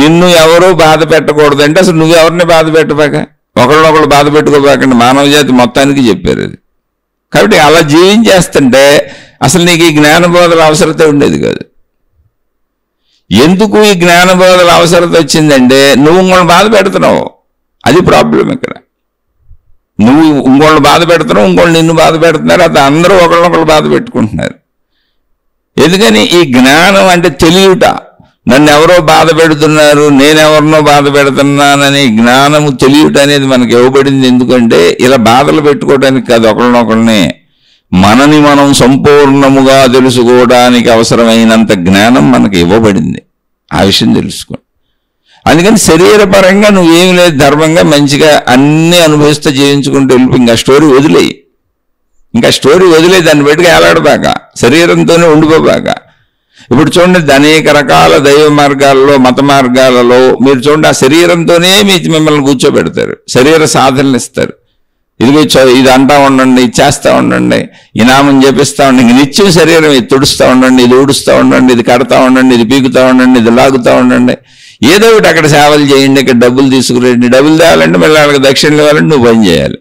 నిన్ను ఎవరో బాధ పెట్టకూడదంటే అసలు నువ్వు ఎవరిని బాధ పెట్టబాక, ఒకళ్ళొకళ్ళు బాధ పెట్టుకోబాకండి, మానవ జాతి మొత్తానికి చెప్పారు అది. కాబట్టి అలా జీవించేస్తుంటే అసలు నీకు ఈ జ్ఞానబోధల అవసరత ఉండేది కాదు. ఎందుకు ఈ జ్ఞానబోధల అవసరత వచ్చిందంటే నువ్వు ఇంకోళ్ళని బాధ పెడుతున్నావు, అది ప్రాబ్లం ఇక్కడ. నువ్వు ఇంకోళ్ళని బాధ పెడుతున్నావు, ఇంకోళ్ళు నిన్ను బాధ పెడుతున్నారు, అది అందరూ ఒకళ్ళొకళ్ళు బాధ పెట్టుకుంటున్నారు. ఎందుకని? ఈ జ్ఞానం అంటే తెలియట, నన్ను ఎవరో బాధ పెడుతున్నారు, నేనెవరినో బాధ పెడుతున్నానని జ్ఞానము తెలియట అనేది మనకి ఇవ్వబడింది. ఎందుకంటే ఇలా బాధలు పెట్టుకోవడానికి కాదు, ఒకళ్ళనొకళ్ళని మనని మనం సంపూర్ణముగా తెలుసుకోవడానికి అవసరమైనంత జ్ఞానం మనకి ఇవ్వబడింది. ఆ విషయం తెలుసుకోండి. అందుకని శరీరపరంగా నువ్వేం లేదు, ధర్మంగా మంచిగా అన్నీ అనుభవిస్తూ జీవించుకుంటూ వెళ్ళిపో. ఇంకా స్టోరీ వదిలేయి, దాన్ని బయటకు ఏలాడబాక, శరీరంతోనే ఉండిపోబాక. ఇప్పుడు చూడండి, అనేక రకాల దైవ మార్గాల్లో, మత మార్గాలలో మీరు చూడండి, ఆ శరీరంతోనే మిమ్మల్ని కూర్చోబెడతారు, శరీర సాధనలు ఇస్తారు. ఇది అంటా ఉండండి, ఇది చేస్తూ ఉండండి, ఈ నామం జపిస్తూ ఉండండి, ఇంక నిత్యం శరీరం ఇది తుడుస్తూ ఉండండి, ఇది ఊడుస్తూ ఉండండి, ఇది కడతా ఉండండి, ఇది పీకుతూ ఉండండి, ఇది లాగుతూ ఉండండి, ఏదో ఒకటి అక్కడ సేవలు చేయండి, ఇక్కడ డబ్బులు తీసుకురండి. డబ్బులు తేవాలంటే మళ్ళీ వాళ్ళకి దక్షిణలు ఇవ్వాలంటే నువ్వు పని చేయాలి.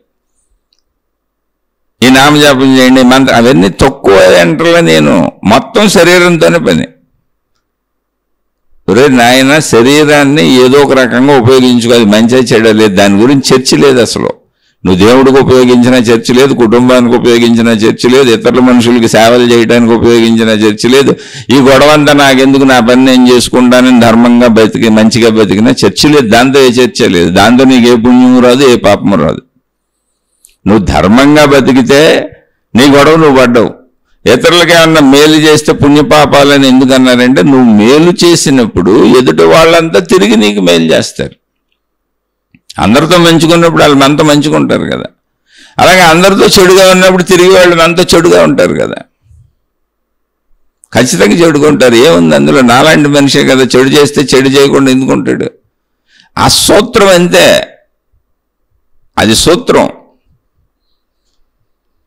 ఈ నామజపం చేయండి, మంత్రం, అవన్నీ తక్కువ ఎంటర్లో నేను మొత్తం శరీరంతోనే పని. ఒరే నాయన, శరీరాన్ని ఏదో ఒక రకంగా ఉపయోగించుకోవాలి, మంచిగా చెడలేదు, దాని గురించి చర్చ లేదు అసలు. నువ్వు దేవుడికి ఉపయోగించిన చర్చ లేదు, కుటుంబానికి ఉపయోగించిన చర్చ లేదు, ఇతరుల మనుషులకి సేవలు చేయడానికి ఉపయోగించిన చర్చ లేదు. ఈ గొడవంతా నాకెందుకు, నా పని నేను చేసుకుంటానని ధర్మంగా బతికి మంచిగా బతికిన చర్చ లేదు. దాంతో ఏ చర్చ లేదు, దాంతో నీకు ఏ పుణ్యము రాదు, ఏ పాపము రాదు. నువ్వు ధర్మంగా బతికితే నీ గొడవ నువ్వు పడ్డావు. ఇతరులకి ఏమన్నా మేలు చేస్తే పుణ్యపాపాలని ఎందుకన్నారంటే, నువ్వు మేలు చేసినప్పుడు ఎదుటి వాళ్ళంతా తిరిగి నీకు మేలు చేస్తారు. అందరితో మంచుకున్నప్పుడు వాళ్ళు మనతో మంచుకుంటారు కదా, అలాగే అందరితో చెడుగా ఉన్నప్పుడు తిరిగి వాళ్ళు మనతో చెడుగా ఉంటారు కదా, ఖచ్చితంగా చెడుగా ఉంటారు. ఏముంది అందులో, నాలాంటి మనిషే కదా, చెడు చేస్తే చెడు చేయకుండా ఎందుకుంటాడు? ఆ సూత్రం అంతే, అది సూత్రం.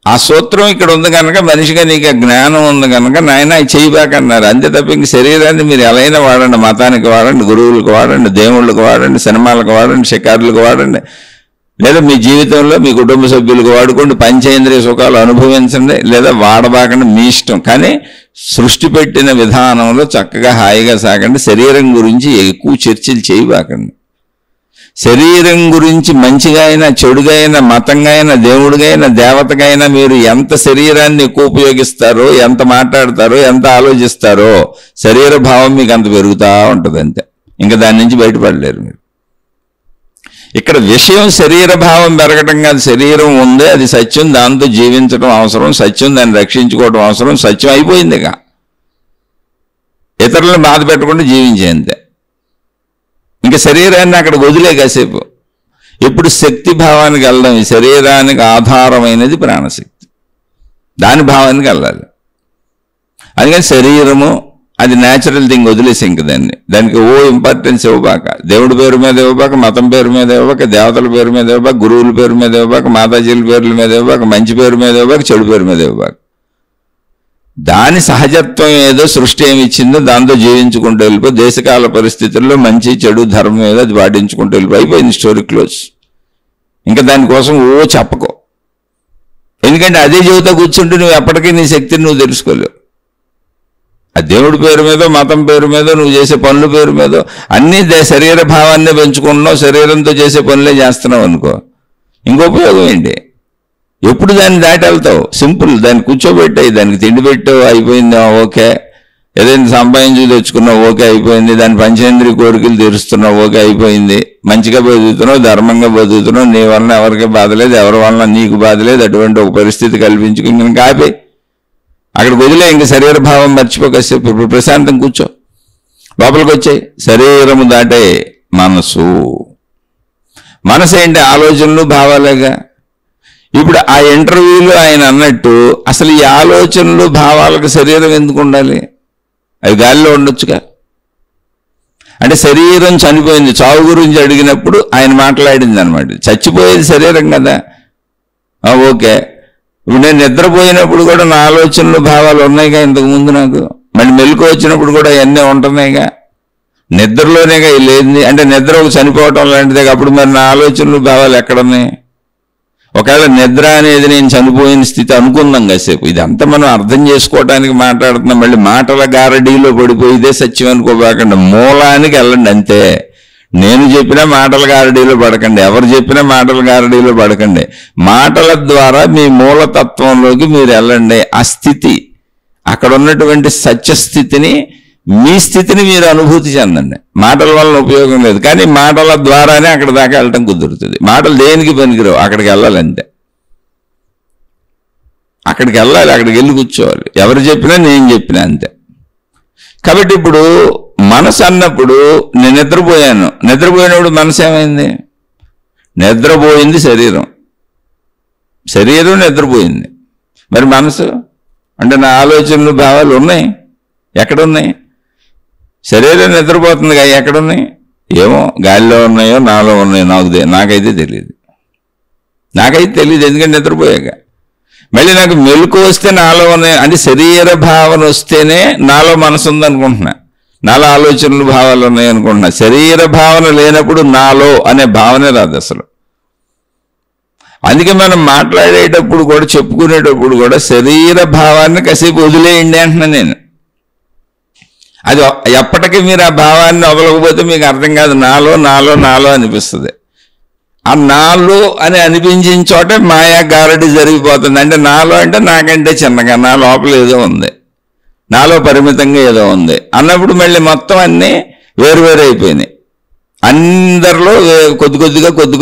ఆ సూత్రం ఇక్కడ ఉంది కనుక, మనిషిగా నీకు జ్ఞానం ఉంది కనుక నాయన అవి చేయబాకన్నారు. అంతే తప్ప ఇంక శరీరాన్ని మీరు ఎలా అయినా వాడండి, మతానికి వాడండి, గురువులకు వాడండి, దేవుళ్ళకు వాడండి, సినిమాలకు వాడండి, షికారులకు వాడండి, లేదా మీ జీవితంలో మీ కుటుంబ సభ్యులకు వాడుకోండి, పంచేంద్రియ సుఖాలు అనుభవించండి, లేదా వాడబాకండి, మీ ఇష్టం. కానీ సృష్టి పెట్టిన విధానంలో చక్కగా హాయిగా సాగండి. శరీరం గురించి ఎక్కువ చర్చలు చేయబాకండి. శరీరం గురించి మంచిగా అయినా, చెడుగా అయినా, మతంగా అయినా, దేవుడిగా అయినా, దేవతగా అయినా మీరు ఎంత శరీరాన్ని ఎక్కువ ఉపయోగిస్తారో, ఎంత మాట్లాడతారో, ఎంత ఆలోచిస్తారో, శరీర భావం మీకు అంత పెరుగుతూ ఉంటుంది. అంతే, ఇంకా దాని నుంచి బయటపడలేరు మీరు. ఇక్కడ విషయం శరీర భావం పెరగటం కాదు. శరీరం ఉంది, అది సత్యం, దాంతో జీవించడం అవసరం, సత్యం దాన్ని రక్షించుకోవడం అవసరం. సత్యం అయిపోయింది ఇక, ఇతరులను బాధ పెట్టకుండా జీవించేంతే. ఇంకా శరీరాన్ని అక్కడ వదిలే కాసేపు. ఇప్పుడు శక్తి భావానికి వెళ్దాం. ఈ శరీరానికి ఆధారమైనది ప్రాణశక్తి, దాని భావానికి వెళ్ళాలి. అందుకని శరీరము అది న్యాచురల్ థింగ్, వదిలేసి ఇంక దానికి ఇంపార్టెన్స్ ఇవ్వబాక. దేవుడి పేరు మీద ఇవ్వబాక, మతం పేరు మీద ఇవ్వబాక, దేవతల పేరు మీద ఇవ్వబాక, గురువుల పేరు మీద ఇవ్వబాక, మాతాజీల పేర్ల మీద ఇవ్వబాక, మంచి పేరు మీద ఇవ్వబాక, చెడు పేరు మీద ఇవ్వబాక. దాని సహజత్వం ఏదో సృష్టి ఏమి ఇచ్చిందో దాంతో జీవించుకుంటూ వెళ్ళిపో. దేశకాల పరిస్థితుల్లో మంచి చెడు ధర్మం ఏదో అది పాటించుకుంటూ వెళ్ళిపో. అయిపోయింది, స్టోరీ క్లోజ్. ఇంకా దానికోసం చెప్పకో. ఎందుకంటే అదే జీవితం కూర్చుంటే నువ్వు ఎప్పటికీ నీ శక్తిని నువ్వు తెలుసుకోలేవు. ఆ దేవుడి పేరు మీదో, మతం పేరు మీదో, నువ్వు చేసే పనుల పేరు మీదో అన్నీ శరీర భావాన్నే పెంచుకుంటున్నావు, శరీరంతో చేసే పనులే చేస్తున్నావు అనుకో, ఇంకో ఉపయోగం ఏంటి? ఎప్పుడు దాన్ని దాటి వెళ్తావు? సింపుల్, దాన్ని కూర్చోబెట్టాయి, దానికి తిండి పెట్టావు, అయిపోయింది, ఓకే. ఏదైనా సంపాదించి తెచ్చుకున్నావు, ఓకే, అయిపోయింది. దాని పంచేంద్రియ కోరికలు తీరుస్తున్నావు, ఓకే, అయిపోయింది. మంచిగా బతుకుతున్నావు, ధర్మంగా బతుకుతున్నావు, నీ వలన ఎవరికి బాధ లేదు, ఎవరి వలన నీకు బాధ లేదు. అటువంటి ఒక పరిస్థితి కల్పించుకు ఇంక ఆపే, అక్కడికి వదిలే. ఇంక శరీర భావం మర్చిపోకేసేపు ఇప్పుడు ప్రశాంతం కూర్చో. లోపలికి వచ్చాయి. శరీరము దాటే మనసు. మనసు ఏంటి? ఆలోచనలు, భావాలేగా. ఇప్పుడు ఆ ఇంటర్వ్యూలో ఆయన అన్నట్టు అసలు ఈ ఆలోచనలు, భావాలకు శరీరం ఎందుకు ఉండాలి? అవి గాలిలో ఉండొచ్చుగా. అంటే శరీరం చనిపోయింది, చావు గురించి అడిగినప్పుడు ఆయన మాట్లాడింది అనమాట. చచ్చిపోయేది శరీరం కదా, ఓకే. ఇప్పుడు నేను నిద్రపోయినప్పుడు కూడా నా ఆలోచనలు, భావాలు ఉన్నాయిగా ఇంతకుముందు నాకు. మళ్ళీ మెలకు వచ్చినప్పుడు కూడా అవన్నీ ఉంటున్నాయిగా, నిద్రలోనేగా లేదు. అంటే నిద్ర ఒక చనిపోవటం లాంటిదే. అప్పుడు మరి నా ఆలోచనలు, భావాలు ఎక్కడున్నాయి? ఒకవేళ నిద్ర అనేది నేను చనిపోయిన స్థితి అనుకుందాం కాసేపు. ఇదంతా మనం అర్థం చేసుకోవడానికి మాట్లాడుతున్నాం. మళ్ళీ మాటల గారడీలో పడిపోయి ఇదే సత్యం అనుకోబాకండి, మూలానికి వెళ్ళండి అంతే. నేను చెప్పినా మాటల గారడీలో పడకండి, ఎవరు చెప్పినా మాటల గారడీలో పడకండి. మాటల ద్వారా మీ మూలతత్వంలోకి మీరు వెళ్ళండి. ఆ స్థితి, అక్కడ ఉన్నటువంటి సత్యస్థితిని, మీ స్థితిని మీరు అనుభూతి చెందండి. మాటల వల్ల ఉపయోగం లేదు, కానీ మాటల ద్వారానే అక్కడ దాకా వెళ్ళటం కుదురుతుంది. మాటలు దేనికి పనికిరావు, అక్కడికి వెళ్ళాలి అంతే. అక్కడికి వెళ్ళాలి, అక్కడికి వెళ్ళి కూర్చోవాలి. ఎవరు చెప్పినా నేను చెప్పినా అంతే. కాబట్టి ఇప్పుడు మనసు అన్నప్పుడు నేను నిద్రపోయాను, నిద్రపోయినప్పుడు మనసు ఏమైంది? నిద్రపోయింది శరీరం, శరీరం నిద్రపోయింది. మరి మనసు అంటే నా ఆలోచనలు భావాలు ఉన్నాయి, ఎక్కడున్నాయి? శరీరం నిద్రపోతుంది కదా, ఎక్కడున్నాయి? ఏమో గాలిలో ఉన్నాయో నాలో ఉన్నాయో నాకైతే తెలియదు, ఎందుకంటే నిద్రపోయాక. మళ్ళీ నాకు మెలకు వస్తే నాలో ఉన్నాయి అంటే శరీర భావన వస్తేనే నాలో మనసు ఉందనుకుంటున్నా, నాలో ఆలోచనలు భావాలు ఉన్నాయి అనుకుంటున్నా. శరీర భావన లేనప్పుడు నాలో అనే భావనే రాదు అసలు. అందుకే మనం మాట్లాడేటప్పుడు కూడా చెప్పుకునేటప్పుడు కూడా శరీర భావాన్ని కాసేపు వదిలేయండి అంటున్నా నేను. అది ఎప్పటికీ మీరు ఆ భావాన్ని వదలకపోతే మీకు అర్థం కాదు. నాలో నాలో నాలో అనిపిస్తుంది. ఆ నాలో అని అనిపించిన చోట మాయా గారడి జరిగిపోతుంది. అంటే నాలో అంటే నాకంటే చిన్నగా, నా లోపల ఏదో ఉంది, నాలో పరిమితంగా ఏదో ఉంది అన్నప్పుడు మళ్ళీ మొత్తం అన్నీ వేరువేరు అయిపోయినాయి. అందరిలో కొద్ది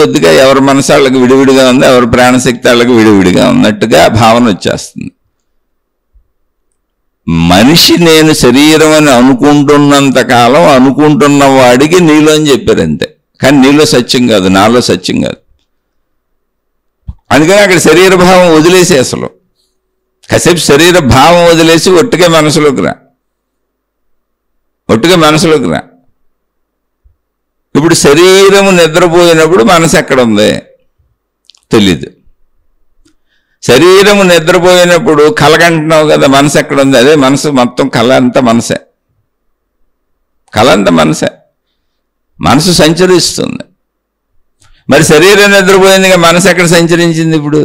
కొద్దిగా ఎవరి మనసు వాళ్ళకి విడివిడిగా ఉంది, ఎవరి ప్రాణశక్తి వాళ్ళకి విడివిడిగా ఉన్నట్టుగా భావన వచ్చేస్తుంది. మనిషి నేను శరీరం అని అనుకుంటున్నంత కాలం అనుకుంటున్న వాడికి నీలో అని చెప్పారు అంతే. కానీ నీలో సత్యం కాదు, నాలో సత్యం కాదు. అందుకని అక్కడ శరీర భావం వదిలేసి అసలు కాసేపు శరీర భావం వదిలేసి ఒట్టుగా మనసులోకి రా. ఇప్పుడు శరీరము నిద్రపోయినప్పుడు మనసు ఎక్కడ ఉంది తెలీదు. శరీరము నిద్రపోయినప్పుడు కలగంటున్నావు కదా, మనసు ఎక్కడ ఉంది? అదే మనసు మొత్తం, కళ అంతా మనసే, మనసు సంచరిస్తుంది. మరి శరీరం నిద్రపోయిందిగా, మనసు ఎక్కడ సంచరించింది? ఇప్పుడు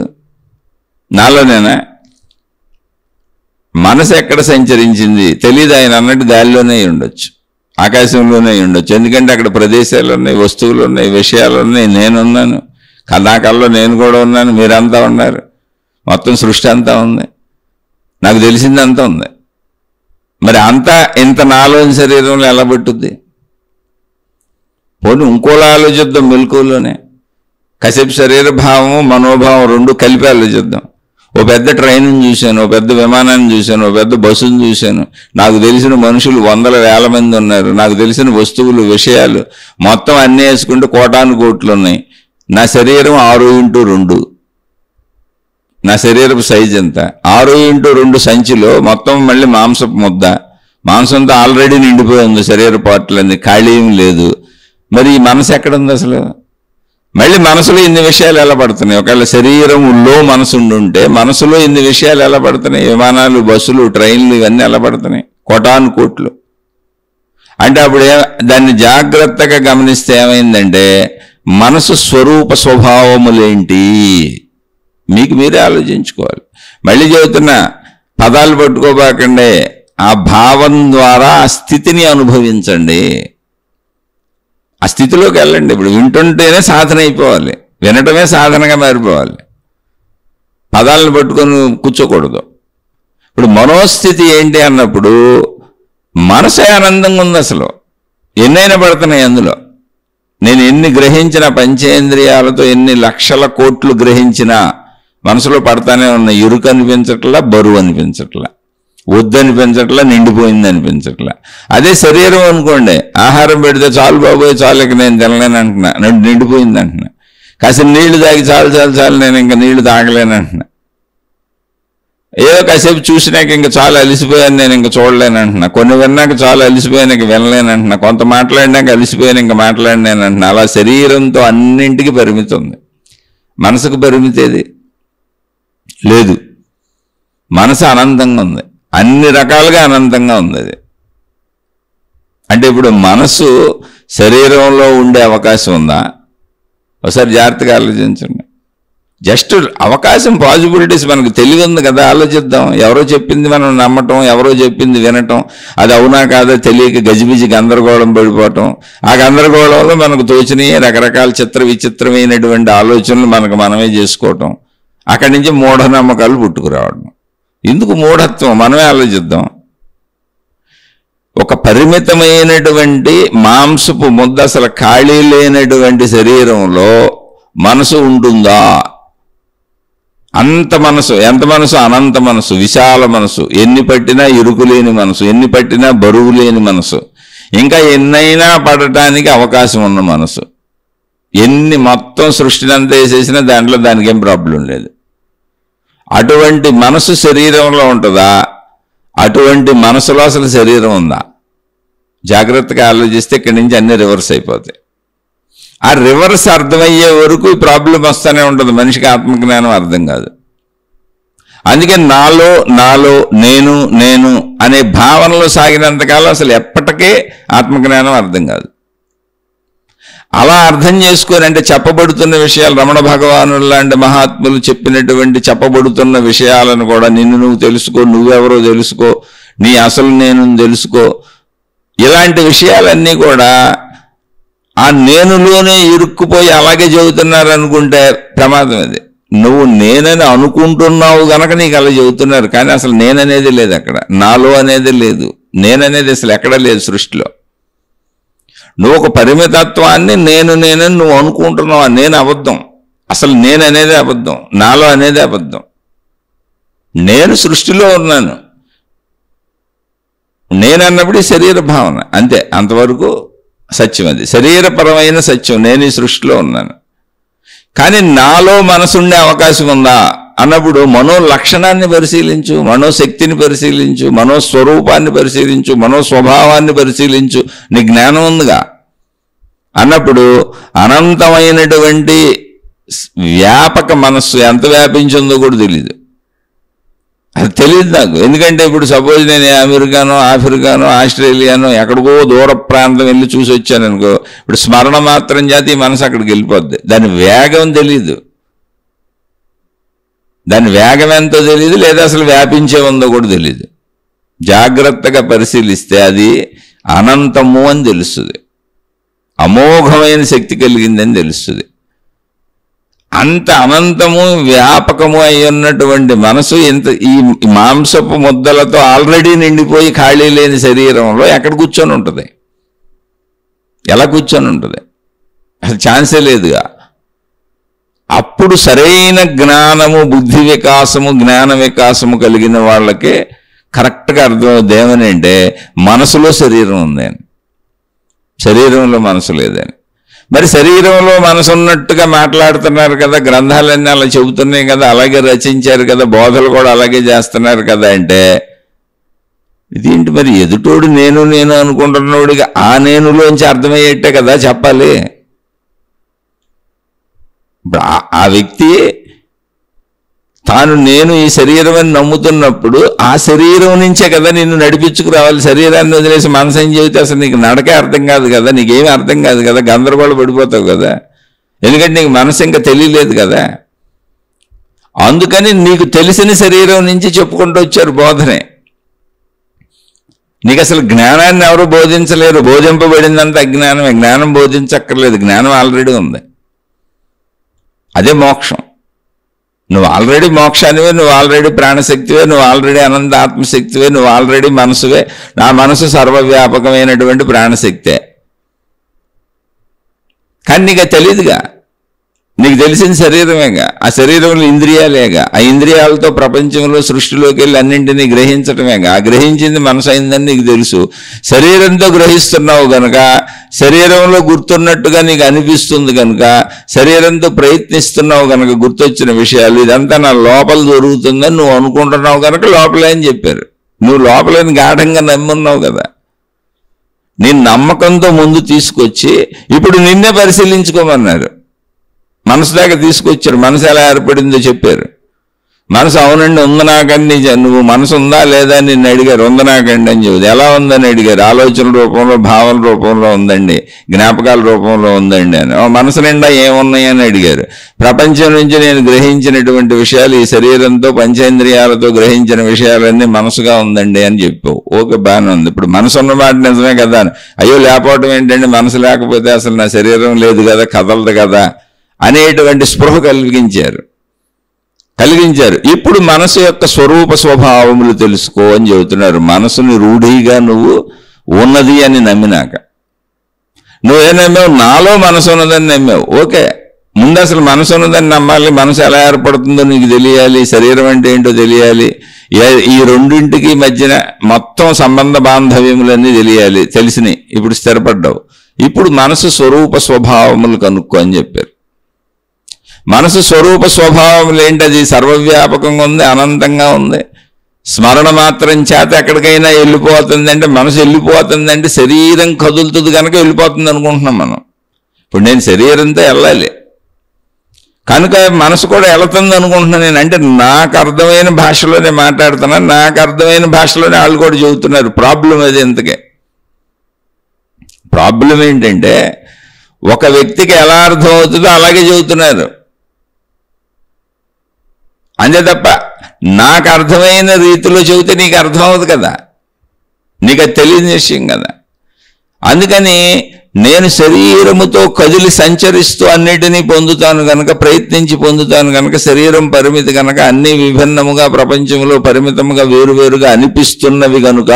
నాలోనేనా? మనసు ఎక్కడ సంచరించింది తెలియదు. ఆయన అన్నట్టు గాలిలోనే ఉండొచ్చు, ఆకాశంలోనే ఉండొచ్చు. ఎందుకంటే అక్కడ ప్రదేశాలు ఉన్నాయి, వస్తువులు ఉన్నాయి, విషయాలు ఉన్నాయి, నేనున్నాను, నా కళ్ళలో నేను కూడా ఉన్నాను, మీరంతా ఉన్నారు, మొత్తం సృష్టి అంతా ఉంది, నాకు తెలిసిందంతా ఉంది. మరి అంతా ఇంత నాలోని శరీరంలో ఎలా పట్టుద్ది? పోనీ ఇంకోలా ఆలోచిద్దాం, మెలకువలోనే కాసేపు శరీర భావము మనోభావం రెండు కలిపి ఆలోచిద్దాం. ఓ పెద్ద ట్రైన్ని చూశాను, ఓ పెద్ద విమానాన్ని చూశాను, ఓ పెద్ద బస్సును చూశాను, నాకు తెలిసిన మనుషులు వందల వేల మంది ఉన్నారు, నాకు తెలిసిన వస్తువులు విషయాలు మొత్తం అన్నీ వేసుకుంటే కోటాను కోట్లు ఉన్నాయి. నా శరీరం 6x2, నా శరీరపు సైజ్ ఎంత? 6x2 సంచిలో మొత్తం మళ్ళీ మాంసపు ముద్ద, మాంసంతో ఆల్రెడీ నిండిపోయి ఉంది, శరీర పార్ట్లన్నీ ఖాళీ ఏం లేదు. మరి ఈ మనసు ఎక్కడుంది అసలు? మళ్ళీ మనసులో ఇన్ని విషయాలు ఎలా పడుతున్నాయి? ఒకవేళ శరీరంలో మనసు ఉండుంటే మనసులో ఇన్ని విషయాలు ఎలా పడుతున్నాయి? విమానాలు, బస్సులు, ట్రైన్లు ఇవన్నీ ఎలా పడుతున్నాయి? కోటాను కోట్లు. అంటే అప్పుడు దాన్ని జాగ్రత్తగా గమనిస్తే ఏమైందంటే మనసు స్వరూప స్వభావములేంటి మీకు మీరే ఆలోచించుకోవాలి. మళ్ళీ చెబుతున్నా, పదాలు పట్టుకోబాకండి, ఆ భావం ద్వారా ఆ స్థితిని అనుభవించండి, ఆ స్థితిలోకి వెళ్ళండి. ఇప్పుడు వింటుంటేనే సాధన అయిపోవాలి, వినటమే సాధనగా మారిపోవాలి, పదాలను పట్టుకొని కూర్చోకూడదు. ఇప్పుడు మనోస్థితి ఏంటి అన్నప్పుడు మనసే ఆనందంగా ఉంది. అసలు ఎన్నైనా పడుతున్నాయి అందులో. నేను ఎన్ని గ్రహించిన పంచేంద్రియాలతో ఎన్ని లక్షల కోట్లు గ్రహించినా మనసులో పడతానే ఉన్న. ఇరుకు అనిపించట్లా, బరువు అనిపించట్లా, వద్దనిపించట్లా, నిండిపోయింది అనిపించట్లా. అదే శరీరం అనుకోండి, ఆహారం పెడితే చాలు బాబోయ్ చాలు, ఇక నేను తినలేను అంటున్నా, నిండిపోయింది అంటున్నా. కాసేపు నీళ్లు తాగి చాలు చాలు చాలు, నేను ఇంకా నీళ్లు తాగలేను అంటున్నా. ఏదో కాసేపు చూసినాక ఇంకా చాలా అలిసిపోయాను, నేను ఇంకా చూడలేను అంటున్నా. కొన్ని విన్నాక చాలా అలిసిపోయాను, ఇంక వినలేను అంటున్నా. కొంత మాట్లాడినాక అలిసిపోయాను, ఇంకా మాట్లాడినాను అంటున్నా. అలా శరీరంతో అన్నింటికి పరిమితి ఉంది, మనసుకు పరిమితి ఏది లేదు. మనసు అనంతంగా ఉంది, అన్ని రకాలుగా అనంతంగా ఉంది అది. అంటే ఇప్పుడు మనసు శరీరంలో ఉండే అవకాశం ఉందా? ఒకసారి జాగ్రత్తగా ఆలోచించండి. జస్ట్ అవకాశం, పాసిబిలిటీస్ మనకు తెలివి ఉంది కదా, ఆలోచిద్దాం. ఎవరో చెప్పింది మనం నమ్మటం, ఎవరో చెప్పింది వినటం, అది అవునా కాదా తెలియక గజిబిజి గందరగోళం పడిపోవటం, ఆ గందరగోళంలో మనకు తోచినవి రకరకాల చిత్ర విచిత్రమైనటువంటి ఆలోచనలు మనకు మనమే చేసుకోవటం, అక్కడి నుంచి మూఢనమ్మకాలు పుట్టుకురావడం. ఎందుకు మూఢత్వం? మనమే ఆలోచిద్దాం. ఒక పరిమితమైనటువంటి మాంసపు ముద్ద, అసలు ఖాళీ లేనటువంటి శరీరంలో మనసు ఉంటుందా? అంత మనసు, ఎంత మనసు? అనంత మనసు, విశాల మనసు, ఎన్ని పట్టినా ఇరుకు లేని మనసు, ఎన్ని పట్టినా బరువు లేని మనసు, ఇంకా ఎన్నైనా పడటానికి అవకాశం ఉన్న మనసు. ఎన్ని మొత్తం సృష్టిని అంతా వేసేసినా దాంట్లో దానికి ఏం ప్రాబ్లం లేదు. అటువంటి మనసు శరీరంలో ఉంటుందా? అటువంటి మనసులో అసలు శరీరం ఉందా? జాగ్రత్తగా ఆలోచిస్తే ఇక్కడి నుంచి అన్ని రివర్స్ అయిపోతాయి. ఆ రివర్స్ అర్థమయ్యే వరకు ఈ ప్రాబ్లం వస్తూనే ఉంటుంది. మనిషికి ఆత్మజ్ఞానం అర్థం కాదు. అందుకే నాలో నాలో నేను నేను అనే భావనలో సాగినంతకాలం అసలు ఎప్పటికే ఆత్మజ్ఞానం అర్థం కాదు. అలా అర్థం చేసుకొని, అంటే చెప్పబడుతున్న విషయాలు, రమణ భగవానులు లాంటి మహాత్ములు చెప్పినటువంటి చెప్పబడుతున్న విషయాలను కూడా నిన్ను నువ్వు తెలుసుకో, నువ్వెవరో తెలుసుకో, నీ అసలు నేను తెలుసుకో, ఇలాంటి విషయాలన్నీ కూడా ఆ నేనులోనే ఇరుక్కుపోయి అలాగే చెబుతున్నారు అనుకుంటే ప్రమాదం. అది నువ్వు నేనని అనుకుంటున్నావు గనక నీకు అలా చెబుతున్నారు, కానీ అసలు నేననేది లేదు అక్కడ, నాలో అనేది లేదు, నేననేది అసలు ఎక్కడ లేదు సృష్టిలో. నువ్వు ఒక పరిమితత్వాన్ని నేనని నువ్వు అనుకుంటున్నావు. నేను అబద్ధం, అసలు నేననేది అబద్ధం, నాలో అనేది అబద్ధం. నేను సృష్టిలో ఉన్నాను, నేనన్నప్పుడు శరీర భావన అంతే, అంతవరకు సత్యం. అది శరీరపరమైన సత్యం, నేను ఈ సృష్టిలో ఉన్నాను. కానీ నాలో మనసుండే అవకాశం ఉందా అన్నప్పుడు మనో లక్షణాన్ని పరిశీలించు, మనోశక్తిని పరిశీలించు, మనోస్వరూపాన్ని పరిశీలించు, మనోస్వభావాన్ని పరిశీలించు, నీ జ్ఞానం ఉందిగా అన్నప్పుడు అనంతమైనటువంటి వ్యాపక మనస్సు ఎంత వ్యాపించిందో కూడా తెలియదు. అది తెలియదు నాకు. ఎందుకంటే ఇప్పుడు సపోజ్ నేను అమెరికానో ఆఫ్రికానో ఆస్ట్రేలియానో ఎక్కడికో దూర ప్రాంతం వెళ్ళి చూసి వచ్చాను అనుకో, ఇప్పుడు స్మరణ మాత్రం చేతి మనసు అక్కడికి వెళ్ళిపోద్ది. దాని వేగం తెలియదు, దాని వేగం ఎంతో తెలియదు, లేదా అసలు వ్యాపించే ఉందో కూడా తెలియదు. జాగ్రత్తగా పరిశీలిస్తే అది అనంతము అని తెలుస్తుంది, అమోఘమైన శక్తి కలిగిందని తెలుస్తుంది. అంత అనంతము వ్యాపకము అయి ఉన్నటువంటి మనసు ఇంత ఈ మాంసపు ముద్దలతో ఆల్రెడీ నిండిపోయి ఖాళీ లేని శరీరంలో ఎక్కడ కూర్చొని ఉంటుంది? ఎలా కూర్చొని ఉంటుంది? అసలు ఛాన్సే లేదుగా. అప్పుడు సరైన జ్ఞానము, బుద్ధి వికాసము, జ్ఞాన వికాసము కలిగిన వాళ్ళకే కరెక్ట్గా అర్థమవుతుంది ఏమని అంటే మనసులో శరీరం ఉందని, శరీరంలో మనసు లేదని. మరి శరీరంలో మనసు ఉన్నట్టుగా మాట్లాడుతున్నారు కదా, గ్రంథాలన్నీ అలా చెబుతున్నాయి కదా, అలాగే రచించారు కదా, బోధలు కూడా అలాగే చేస్తున్నారు కదా అంటే ఇదేంటి మరి? ఎదుటోడు నేను నేను అనుకుంటున్నోడిగా ఆ నేనులోంచి అర్థమయ్యేట్టే కదా చెప్పాలి. ఇప్పుడు ఆ వ్యక్తి తాను నేను ఈ శరీరం అని నమ్ముతున్నప్పుడు ఆ శరీరం నుంచే కదా నిన్ను నడిపించుకురావాలి. శరీరాన్ని వదిలేసి మనసు ఏం చెబితే అసలు నీకు నడకే అర్థం కాదు కదా, నీకేమీ అర్థం కాదు కదా, గందరగోళ పడిపోతావు కదా, ఎందుకంటే నీకు మనసు ఇంకా తెలియలేదు కదా. అందుకని నీకు తెలిసిన శరీరం నుంచి చెప్పుకుంటూ వచ్చారు బోధనే. నీకు అసలు జ్ఞానాన్ని ఎవరు బోధించలేరు, బోధింపబడిందంత అజ్ఞానమే. జ్ఞానం బోధించక్కర్లేదు, జ్ఞానం ఆల్రెడీ ఉంది, అదే మోక్షం. నువ్వు ఆల్రెడీ మోక్షానివే, నువ్వు ఆల్రెడీ ప్రాణశక్తివే, నువ్వు ఆల్రెడీ అనంత ఆత్మశక్తివే, నువ్వు ఆల్రెడీ మనసువే. నా మనసు సర్వవ్యాపకమైనటువంటి ప్రాణశక్తే. కానీ నీకు తెలియదుగా, నీకు తెలిసిన శరీరమేగా, ఆ శరీరంలో ఇంద్రియాలేగా, ఆ ఇంద్రియాలతో ప్రపంచంలో సృష్టిలోకి వెళ్ళి అన్నింటినీ గ్రహించటమేగా. ఆ గ్రహించింది మనసు అయిందని నీకు తెలుసు. శరీరంతో గ్రహిస్తున్నావు కనుక, శరీరంలో గుర్తున్నట్టుగా నీకు అనిపిస్తుంది కనుక, శరీరంతో ప్రయత్నిస్తున్నావు కనుక గుర్తొచ్చిన విషయాలు ఇదంతా నా లోపల జరుగుతుందని నువ్వు అనుకుంటున్నావు కనుక లోపలే అని చెప్పారు. నువ్వు లోపలని గాఢంగా నమ్మున్నావు కదా. నీ నమ్మకంతో ముందు తీసుకొచ్చి ఇప్పుడు నిన్నే పరిశీలించుకోమన్నారు. మనసు దాకా తీసుకొచ్చారు. మనసు ఎలా ఏర్పడిందో చెప్పారు. మనసు అవునండి ఉంది నాకండి, నువ్వు మనసు ఉందా లేదా అని నిన్ను అడిగారు. ఉంది నాకండి అని చెబుతుంది. ఎలా ఉందని అడిగారు. ఆలోచన రూపంలో, భావన రూపంలో ఉందండి, జ్ఞాపకాల రూపంలో ఉందండి అని. మనసు నిండా ఏమున్నాయని అడిగారు. ప్రపంచం నుంచి నేను గ్రహించినటువంటి విషయాలు ఈ శరీరంతో పంచేంద్రియాలతో గ్రహించిన విషయాలన్నీ మనసుగా ఉందండి అని చెప్పావు. ఓకే, బాగానే ఉంది. ఇప్పుడు మనసు ఉన్నమాట నిజమే కదా. అయ్యో లేకపోవటం ఏంటండి, మనసు లేకపోతే అసలు నా శరీరం లేదు కదా, కదలదు కదా అనేటువంటి స్పృహ కలిగించారు. ఇప్పుడు మనసు యొక్క స్వరూప స్వభావములు తెలుసుకో అని చెబుతున్నారు. మనసుని రూఢిగా నువ్వు ఉన్నది అని నమ్మినాక నువ్వేం నమ్మావు? నాలో మనసు ఉన్నదని నమ్మావు. ఓకే, ముందు అసలు మనసు ఉన్నదని నమ్మాలి, మనసు ఎలా ఏర్పడుతుందో నీకు తెలియాలి, శరీరం అంటే ఏంటో తెలియాలి, ఈ రెండింటికి మధ్యన మొత్తం సంబంధ బాంధవ్యములన్నీ తెలియాలి. తెలిసినాయి, ఇప్పుడు స్థిరపడ్డావు. ఇప్పుడు మనసు స్వరూప స్వభావములు కనుక్కో అని చెప్పారు. మనసు స్వరూప స్వభావములు ఏంటి? అది సర్వవ్యాపకంగా ఉంది, అనంతంగా ఉంది. స్మరణ మాత్రం చేత ఎక్కడికైనా వెళ్ళిపోతుంది. అంటే మనసు వెళ్ళిపోతుంది అంటే శరీరం కదులుతుంది కనుక వెళ్ళిపోతుంది అనుకుంటున్నాం మనం. ఇప్పుడు నేను శరీరంతో వెళ్ళాలి కనుక మనసు కూడా వెళుతుంది అనుకుంటున్నాను నేను. అంటే నాకు అర్థమైన భాషలోనే మాట్లాడుతున్నాను, నాకు అర్థమైన భాషలోనే వాళ్ళు కూడా చెబుతున్నారు. ప్రాబ్లం అది. ఇంతకే ప్రాబ్లం ఏంటంటే ఒక వ్యక్తికి ఎలా అర్థం అవుతుందో అలాగే చెబుతున్నారు. అంతే తప్ప నాకు అర్థమైన రీతిలో చెబితే నీకు అర్థం అవ్వదు కదా, నీకు అది తెలియని విషయం కదా. అందుకని నేను శరీరముతో కదిలి సంచరిస్తూ అన్నిటినీ పొందుతాను కనుక, ప్రయత్నించి పొందుతాను కనుక, శరీరం పరిమితి కనుక, అన్నీ విభిన్నముగా ప్రపంచంలో పరిమితముగా వేరువేరుగా అనిపిస్తున్నవి కనుక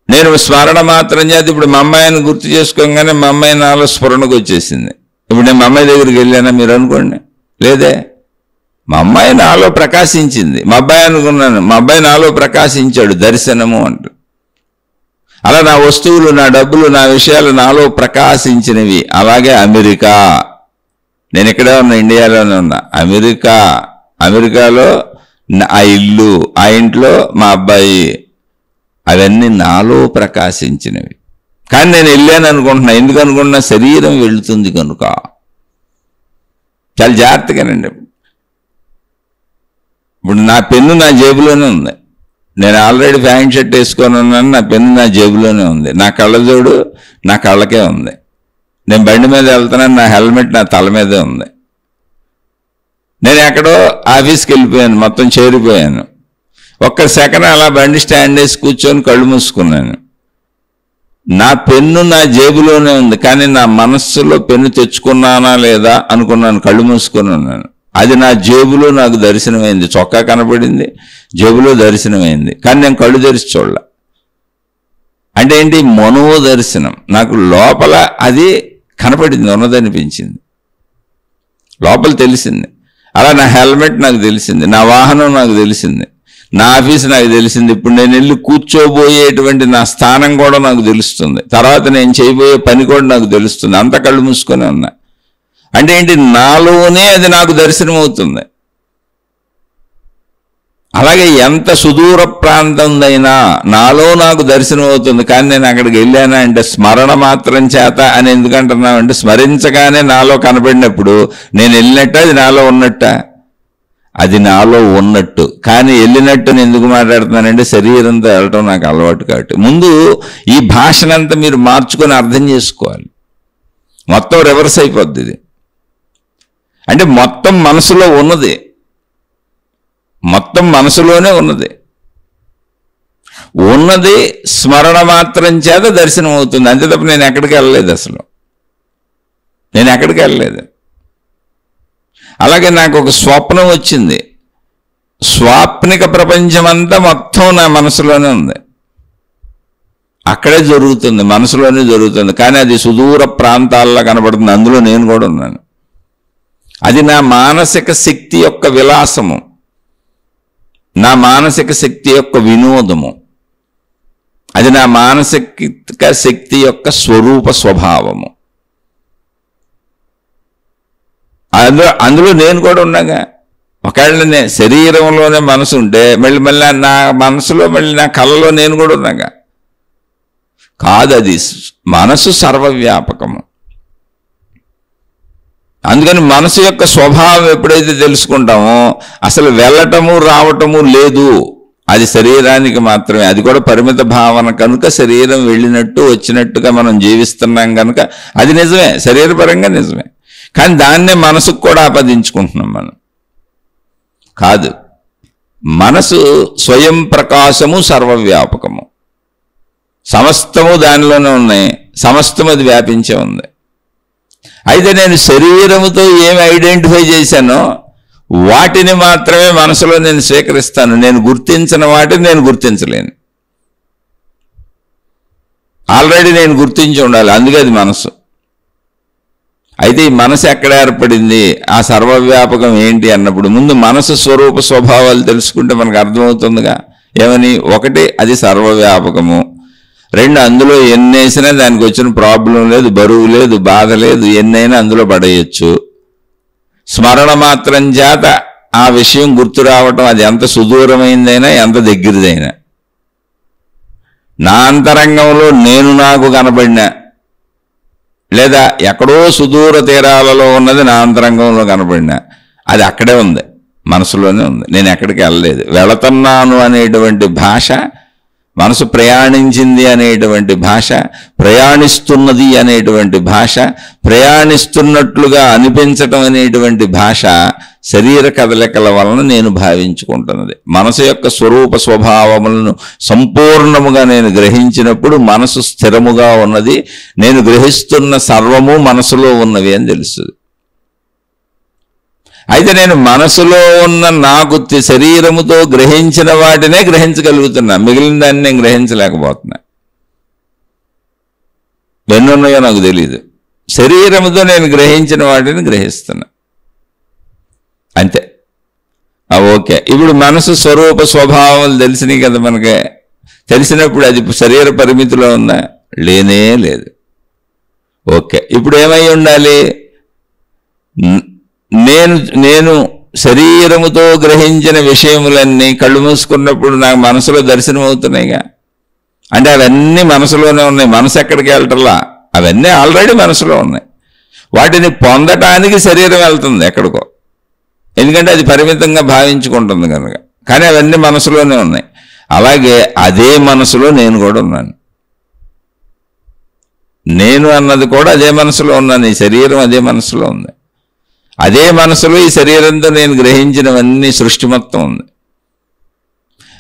నేను స్మరణ మాత్రం చేత ఇప్పుడు మా అమ్మాయిని గుర్తు చేసుకోగానే మా అమ్మాయి నాలో స్ఫురణకు వచ్చేసింది. ఇప్పుడు నేను మా అమ్మాయి దగ్గరికి వెళ్ళానా మీరు అనుకోండి? లేదే. మా అమ్మాయి నాలో ప్రకాశించింది. మా అబ్బాయి అనుకున్నాను, మా అబ్బాయి నాలో ప్రకాశించాడు, దర్శనము అంటూ. అలా నా వస్తువులు, నా డబ్బులు, నా విషయాలు నాలో ప్రకాశించినవి. అలాగే అమెరికా, నేను ఇక్కడే ఉన్నా, ఇండియాలోనే ఉన్నా. అమెరికాలో ఆ ఇల్లు, ఆ ఇంట్లో మా అబ్బాయి, అవన్నీ నాలో ప్రకాశించినవి. కానీ నేను వెళ్ళాను అనుకుంటున్నా. ఎందుకు అనుకుంటున్నా? శరీరం వెళుతుంది కనుక. చాలా జాగ్రత్తగానండి. ఇప్పుడు నా పెన్ను నా జేబులోనే ఉంది. నేను ఆల్రెడీ ప్యాంట్ షర్ట్ వేసుకొని ఉన్నాను, నా పెన్ను నా జేబులోనే ఉంది. నా కళ్ళజోడు నా కళ్ళకే ఉంది. నేను బండి మీద వెళ్తున్నాను, నా హెల్మెట్ నా తల మీదే ఉంది. నేను ఎక్కడో ఆఫీస్కి వెళ్ళిపోయాను, మొత్తం చేరిపోయాను. ఒక్క సెకండ్ అలా బండి స్టాండ్ వేసి కూర్చొని కళ్ళు మూసుకున్నాను. నా పెన్ను నా జేబులోనే ఉంది, కానీ నా మనస్సులో పెన్ను తెచ్చుకున్నానా లేదా అనుకున్నాను. కళ్ళు మూసుకొని ఉన్నాను. అది నా జేబులో నాకు దర్శనమైంది. చొక్కా కనపడింది, జేబులో దర్శనమైంది, కానీ నేను కళ్ళు తెరిచి చూడలే. అంటే ఏంటి? మనోదర్శనం. నాకు లోపల అది కనపడింది, ఉన్నదనిపించింది, లోపల తెలిసింది. అలా నా హెల్మెట్ నాకు తెలిసింది, నా వాహనం నాకు తెలిసింది, నా ఆఫీస్ నాకు తెలిసింది. ఇప్పుడు నేను వెళ్ళి కూర్చోబోయేటువంటి నా స్థానం కూడా నాకు తెలుస్తుంది. తర్వాత నేను చేయబోయే పని కూడా నాకు తెలుస్తుంది. అంత కళ్ళు మూసుకొని ఉన్నా. అంటే ఏంటి? నాలోనే అది నాకు దర్శనం అవుతుంది. అలాగే ఎంత సుదూర ప్రాంతందైనా నాలో నాకు దర్శనం అవుతుంది. కానీ నేను అక్కడికి వెళ్ళానా అంటే స్మరణ మాత్రం చేత అని ఎందుకంటున్నామంటే, స్మరించగానే నాలో కనపడినప్పుడు నేను వెళ్ళినట్ట, అది నాలో ఉన్నట్ట? అది నాలో ఉన్నట్టు. కానీ వెళ్ళినట్టు నేను ఎందుకు మాట్లాడుతున్నానంటే శరీరంతో వెళ్ళటం నాకు అలవాటు కాబట్టి. ముందు ఈ భాషనంతా మీరు మార్చుకొని అర్థం చేసుకోవాలి. మొత్తం రివర్స్ అయిపోద్ది ఇది. అంటే మొత్తం మనసులో ఉన్నది, మొత్తం మనసులోనే ఉన్నది స్మరణ మాత్రం చేత దర్శనం అవుతుంది. అంతే తప్ప నేను ఎక్కడికి వెళ్ళలేదు. అసలు నేను ఎక్కడికి వెళ్ళలేదు. అలాగే నాకు ఒక స్వప్నం వచ్చింది. స్వాప్నిక ప్రపంచమంతా మొత్తం నా మనసులోనే ఉంది. అక్కడే జరుగుతుంది, మనసులోనే జరుగుతుంది. కానీ అది సుదూర ప్రాంతాల్లో కనబడుతుంది. అందులో నేను కూడా ఉన్నాను. అది నా మానసిక శక్తి యొక్క విలాసము, నా మానసిక శక్తి యొక్క వినోదము. అది నా మానసిక శక్తి యొక్క స్వరూప స్వభావము. అందులో నేను కూడా ఉన్నాగా. ఒకవేళ నేను శరీరంలోనే మనసు ఉంటే మళ్ళీ నా మనసులో మళ్ళీ నా కళ్ళలో నేను కూడా ఉన్నాగా. కాదు, అది మనసు సర్వవ్యాపకము. అందుకని మనసు యొక్క స్వభావం ఎప్పుడైతే తెలుసుకుంటామో అసలు వెళ్ళటము రావటము లేదు. అది శరీరానికి మాత్రమే. అది కూడా పరిమిత భావన కనుక శరీరం వెళ్ళినట్టు వచ్చినట్టుగా మనం జీవిస్తున్నాం కనుక అది నిజమే, శరీరపరంగా నిజమే. కానీ దాన్నే మనసుకు కూడా ఆపాదించుకుంటున్నాం మనం. కాదు, మనసు స్వయం ప్రకాశము, సర్వవ్యాపకము. సమస్తము దానిలోనే ఉన్నాయి, సమస్తము అది వ్యాపించే ఉంది. అయితే నేను శరీరముతో ఏమి ఐడెంటిఫై చేశానో వాటిని మాత్రమే మనసులో నేను స్వీకరిస్తాను. నేను గుర్తించిన వాటిని నేను గుర్తించలేను. ఆల్రెడీ నేను గుర్తించి ఉండాలి, అందుకే అది మనసు. అయితే ఈ మనసు ఎక్కడ ఏర్పడింది, ఆ సర్వవ్యాపకం ఏంటి అన్నప్పుడు ముందు మనసు స్వరూప స్వభావాలు తెలుసుకుంటే మనకు అర్థమవుతుందిగా. ఏమని? ఒకటి, అది సర్వవ్యాపకము. రెండు, అందులో ఎన్నేసినా దానికి వచ్చిన ప్రాబ్లం లేదు, బరువు లేదు, బాధ లేదు, ఎన్నైనా అందులో పడేయచ్చు. స్మరణ మాత్రం చేత ఆ విషయం గుర్తు రావటం, అది ఎంత సుదూరమైందైనా ఎంత దగ్గరదైనా. నా అంతరంగంలో నేను నాకు కనబడినా, లేదా ఎక్కడో సుదూర తీరాలలో ఉన్నది నా అంతరంగంలో కనబడినా, అది అక్కడే ఉంది, మనసులోనే ఉంది, నేను ఎక్కడికి వెళ్ళలేదు. వెళుతున్నాను అనేటువంటి భాష, మనసు ప్రయాణించింది అనేటువంటి భాష, ప్రయాణిస్తున్నది అనేటువంటి భాష, ప్రయాణిస్తున్నట్లుగా అనిపించటం అనేటువంటి భాష శరీర కదలికల వలన నేను భావించుకుంటున్నది. మనసు యొక్క స్వరూప స్వభావములను సంపూర్ణముగా నేను గ్రహించినప్పుడు మనసు స్థిరముగా ఉన్నది, నేను గ్రహిస్తున్న సర్వము మనసులో ఉన్నవి అని తెలుస్తుంది. అయితే నేను మనసులో ఉన్న నాకు శరీరముతో గ్రహించిన వాటినే గ్రహించగలుగుతున్నా, మిగిలిన దాన్ని నేను గ్రహించలేకపోతున్నా. ఎన్నున్నాయో నాకు తెలియదు. శరీరముతో నేను గ్రహించిన వాటిని గ్రహిస్తున్నా, అంతే. ఓకే, ఇప్పుడు మనసు స్వరూప స్వభావాలు తెలిసినాయి కదా మనకి. తెలిసినప్పుడు అది శరీర పరిమితిలో ఉందా? లేనే లేదు. ఓకే, ఇప్పుడు ఏమై ఉండాలి? నేను శరీరముతో గ్రహించిన విషయములన్నీ కళ్ళు మూసుకున్నప్పుడు నాకు మనసులో దర్శనం అవుతున్నాయిగా. అంటే అవన్నీ మనసులోనే ఉన్నాయి, మనసు ఎక్కడికి వెళ్ళటంలా, అవన్నీ ఆల్రెడీ మనసులో ఉన్నాయి. వాటిని పొందటానికి శరీరం వెళ్తుంది ఎక్కడికో, ఎందుకంటే అది పరిమితంగా భావించుకుంటుంది కనుక. కానీ అవన్నీ మనసులోనే ఉన్నాయి. అలాగే అదే మనసులో నేను కూడా ఉన్నాను. నేను అన్నది కూడా అదే మనసులో ఉన్నాను, ఈ శరీరం అదే మనసులో ఉంది. అదే మనసులో ఈ శరీరంతో నేను గ్రహించినవన్నీ సృష్టి మొత్తం ఉంది.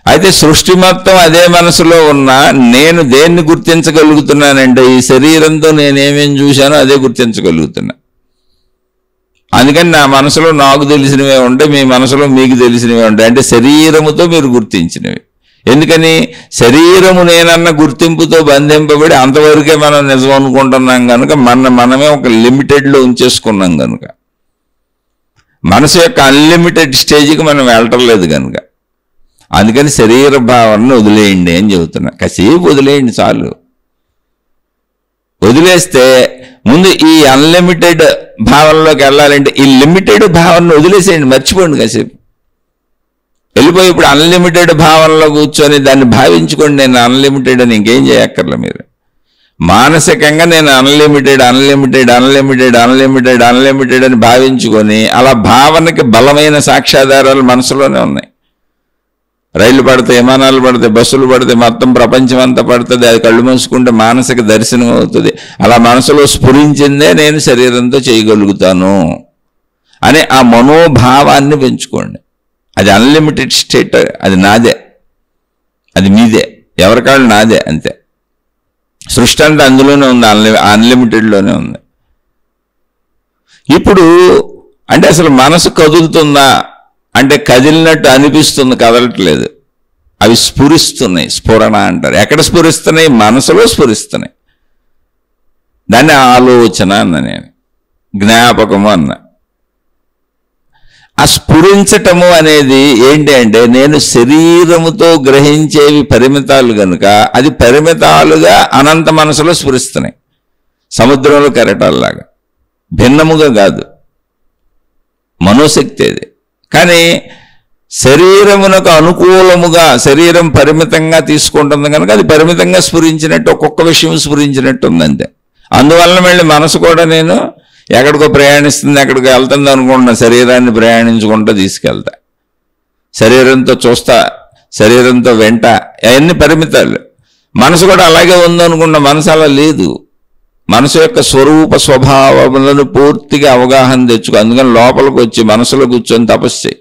అయితే సృష్టి మొత్తం అదే మనసులో ఉన్నా నేను దేన్ని గుర్తించగలుగుతున్నానంటే ఈ శరీరంతో నేనేమేం చూశానో అదే గుర్తించగలుగుతున్నా. అందుకని నా మనసులో నాకు తెలిసినవే ఉంటాయి, మీ మనసులో మీకు తెలిసినవే ఉంటాయి. అంటే శరీరముతో మీరు గుర్తించినవి. ఎందుకని? శరీరము నేనన్న గుర్తింపుతో బంధింపబడి అంతవరకే మనం నిజం అనుకుంటున్నాం కనుక మనమే ఒక లిమిటెడ్లో ఉంచేసుకున్నాం కనుక, మనసు యొక్క అన్లిమిటెడ్ స్టేజ్కి మనం వెళ్ళటం లేదు కనుక. అందుకని శరీర భావనను వదిలేయండి అని చెబుతున్నా. కాసేపు వదిలేయండి చాలు. వదిలేస్తే ముందు ఈ అన్లిమిటెడ్ భావనలోకి వెళ్ళాలంటే ఈ లిమిటెడ్ భావనను వదిలేసేయండి, మర్చిపోండి కాసేపు. వెళ్ళిపోయి ఇప్పుడు అన్లిమిటెడ్ భావనలో కూర్చొని దాన్ని భావించుకోండి, నేను అన్లిమిటెడ్ అని ఇంకేం చేయక్కర్లే మీరు. మానసికంగా నేను unlimited unlimited unlimited unlimited unlimited అని భావించుకొని అలా భావనకి బలమైన సాక్ష్యాధారాలు మనసులోనే ఉన్నాయి. రైళ్లు పడితే, విమానాలు పడితే, బస్సులు పడితే, మొత్తం ప్రపంచం అంతా పడుతుంది, అది కళ్ళు మూసుకుంటే మానసిక దర్శనం అవుతుంది. అలా మనసులో స్ఫురించిందే నేను శరీరంతో చేయగలుగుతాను అనే ఆ మనోభావాన్ని పెంచుకోండి. అది అన్లిమిటెడ్ స్టేట్, అది నాదే, అది మీదే, ఎవరికాళ్ళు నాదే, అంతే. సృష్టి అంతా అందులోనే ఉంది, అన్లిమిటెడ్లోనే ఉంది. ఇప్పుడు అంటే అసలు మనసు కదులుతుందా అంటే కదిలినట్టు అనిపిస్తుంది, కదలట్లేదు. అవి స్ఫురిస్తున్నాయి, స్ఫురణ అంటారు. ఎక్కడ స్ఫురిస్తున్నాయి? మనసులో స్ఫురిస్తున్నాయి. దాన్ని ఆలోచన అన్న, నేను జ్ఞాపకము అన్న. ఆ స్ఫురించటము అనేది ఏంటి అంటే నేను శరీరముతో గ్రహించేవి పరిమితాలు కనుక అది పరిమితాలుగా అనంత మనసులో స్ఫురిస్తున్నాయి, సముద్రంలో కెరటాల్లాగా, భిన్నముగా కాదు. మనోశక్తి అది. కానీ శరీరమునకు అనుకూలముగా శరీరం పరిమితంగా తీసుకుంటుంది కనుక అది పరిమితంగా స్ఫురించినట్టు, ఒక్కొక్క విషయం స్ఫురించినట్టు ఉంది, అంతే. అందువలన మళ్ళీ మనసు కూడా నేను ఎక్కడికో ప్రయాణిస్తుంది, ఎక్కడికో వెళ్తుంది అనుకుంటున్నా, శరీరాన్ని ప్రయాణించుకుంటూ తీసుకెళ్తా, శరీరంతో చూస్తా, శరీరంతో వెంట, అవన్నీ పరిమితాలు. మనసు కూడా అలాగే ఉందనుకున్న, మనసు అలా లేదు. మనసు యొక్క స్వరూప స్వభావములను పూర్తిగా అవగాహన తెచ్చుకో. అందుకని లోపలికి వచ్చి మనసులో కూర్చొని తపస్సు చేయి.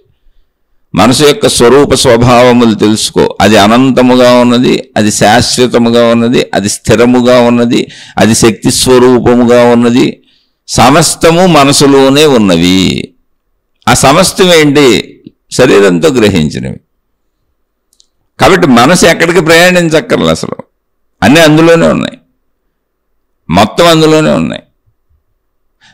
మనసు యొక్క స్వరూప స్వభావములు తెలుసుకో. అది అనంతముగా ఉన్నది, అది శాశ్వతముగా ఉన్నది, అది స్థిరముగా ఉన్నది, అది శక్తి స్వరూపముగా ఉన్నది. సమస్తము మనసులోనే ఉన్నవి. ఆ సమస్తం ఏంటి? శరీరంతో గ్రహించినవి. కాబట్టి మనసు ఎక్కడికి ప్రయాణించక్కర్లేదు, అసలు అన్నీ అందులోనే ఉన్నాయి, మొత్తం అందులోనే ఉన్నాయి.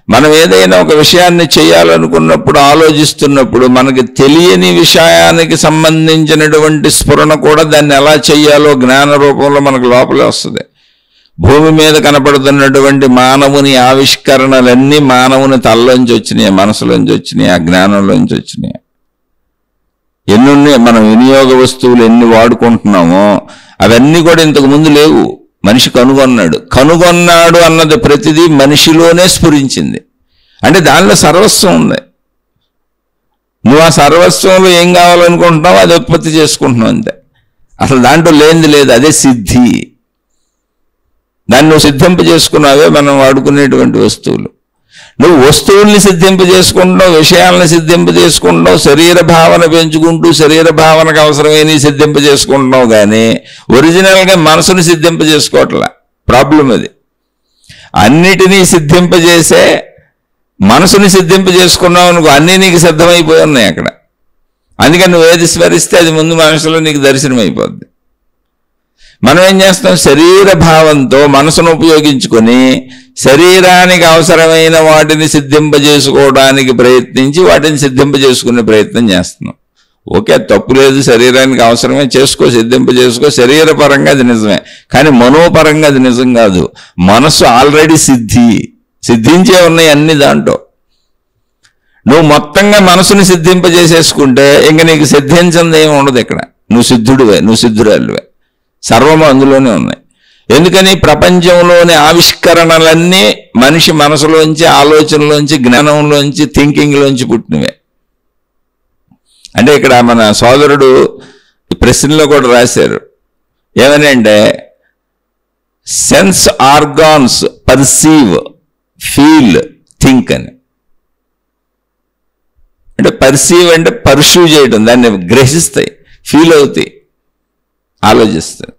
మనం ఏదైనా ఒక విషయాన్ని చేయాలనుకున్నప్పుడు, ఆలోచిస్తున్నప్పుడు మనకి తెలియని విషయానికి సంబంధించినటువంటి స్ఫురణ కూడా దాన్ని ఎలా చేయాలో జ్ఞాన రూపంలో మనకు లోపలే వస్తుంది. భూమి మీద కనపడుతున్నటువంటి మానవుని ఆవిష్కరణలన్నీ మానవుని తల్లోంచి వచ్చినాయి, మనసులోంచి వచ్చినాయి, ఆ జ్ఞానంలోంచి వచ్చినాయి. ఎన్నున్నాయి మనం వినియోగ వస్తువులు ఎన్ని వాడుకుంటున్నామో అవన్నీ కూడా ఇంతకు ముందు లేవు. మనిషి కనుగొన్నాడు అన్నది ప్రతిదీ మనిషిలోనే స్ఫురించింది. అంటే దానిలో సర్వస్వం ఉంది. నువ్వు ఆ సర్వస్వంలో ఏం కావాలనుకుంటున్నావో అది ఉత్పత్తి చేసుకుంటున్నావు అంతే. అసలు దాంట్లో లేనిది లేదు, అదే సిద్ధి. దాన్ని నువ్వు సిద్ధింపజేసుకున్నావే మనం వాడుకునేటువంటి వస్తువులు. నువ్వు వస్తువుల్ని సిద్ధింపజేసుకుంటున్నావు, విషయాలను సిద్ధింపజేసుకుంటున్నావు, శరీర భావన పెంచుకుంటూ శరీర భావనకు అవసరమైన సిద్ధింపజేసుకుంటున్నావు, కానీ ఒరిజినల్గా మనసుని సిద్ధింపజేసుకోవట్లా. ప్రాబ్లం అది. అన్నిటినీ సిద్ధింపజేసే మనసుని సిద్ధింపజేసుకున్నావు అనుకో, అన్నీ నీకు సిద్ధమైపోయి ఉన్నాయి అక్కడ. అందుకని నువ్వు ఏది స్మరిస్తే అది ముందు మనసులో నీకు దర్శనం అయిపోద్ది. మనం ఏం చేస్తాం? శరీర భావంతో మనసును ఉపయోగించుకొని శరీరానికి అవసరమైన వాటిని సిద్ధింపజేసుకోవడానికి ప్రయత్నించి వాటిని సిద్ధింపజేసుకునే ప్రయత్నం చేస్తున్నాం. ఓకే, తప్పు లేదు, శరీరానికి అవసరమే, సిద్ధింపజేసుకో. శరీరపరంగా అది నిజమే, కానీ మనోపరంగా అది నిజం కాదు. మనస్సు ఆల్రెడీ సిద్ధించే ఉన్నాయి అన్ని దాంట్లో. నువ్వు మొత్తంగా మనసుని సిద్ధింపజేసేసుకుంటే ఇంక నీకు సిద్ధించింది ఏమి ఉండదు ఇక్కడ. నువ్వు సిద్ధుడివే, నువ్వు సిద్ధురాలివే. సర్వము అందులోనే ఉన్నాయి. ఎందుకని? ప్రపంచంలోని ఆవిష్కరణలన్నీ మనిషి మనసులోంచి, ఆలోచనలోంచి, జ్ఞానంలోంచి, థింకింగ్లోంచి పుట్టినవే. అంటే ఇక్కడ మన సోదరుడు ప్రశ్నలో కూడా రాశారు ఏమని అంటే, sense organs perceive, feel, think అని. అంటే పర్సీవ్ అంటే పర్సూ చేయడం, దాన్ని గ్రహిస్తాయి, ఫీల్ అవుతాయి, ఆలోచిస్తాయి.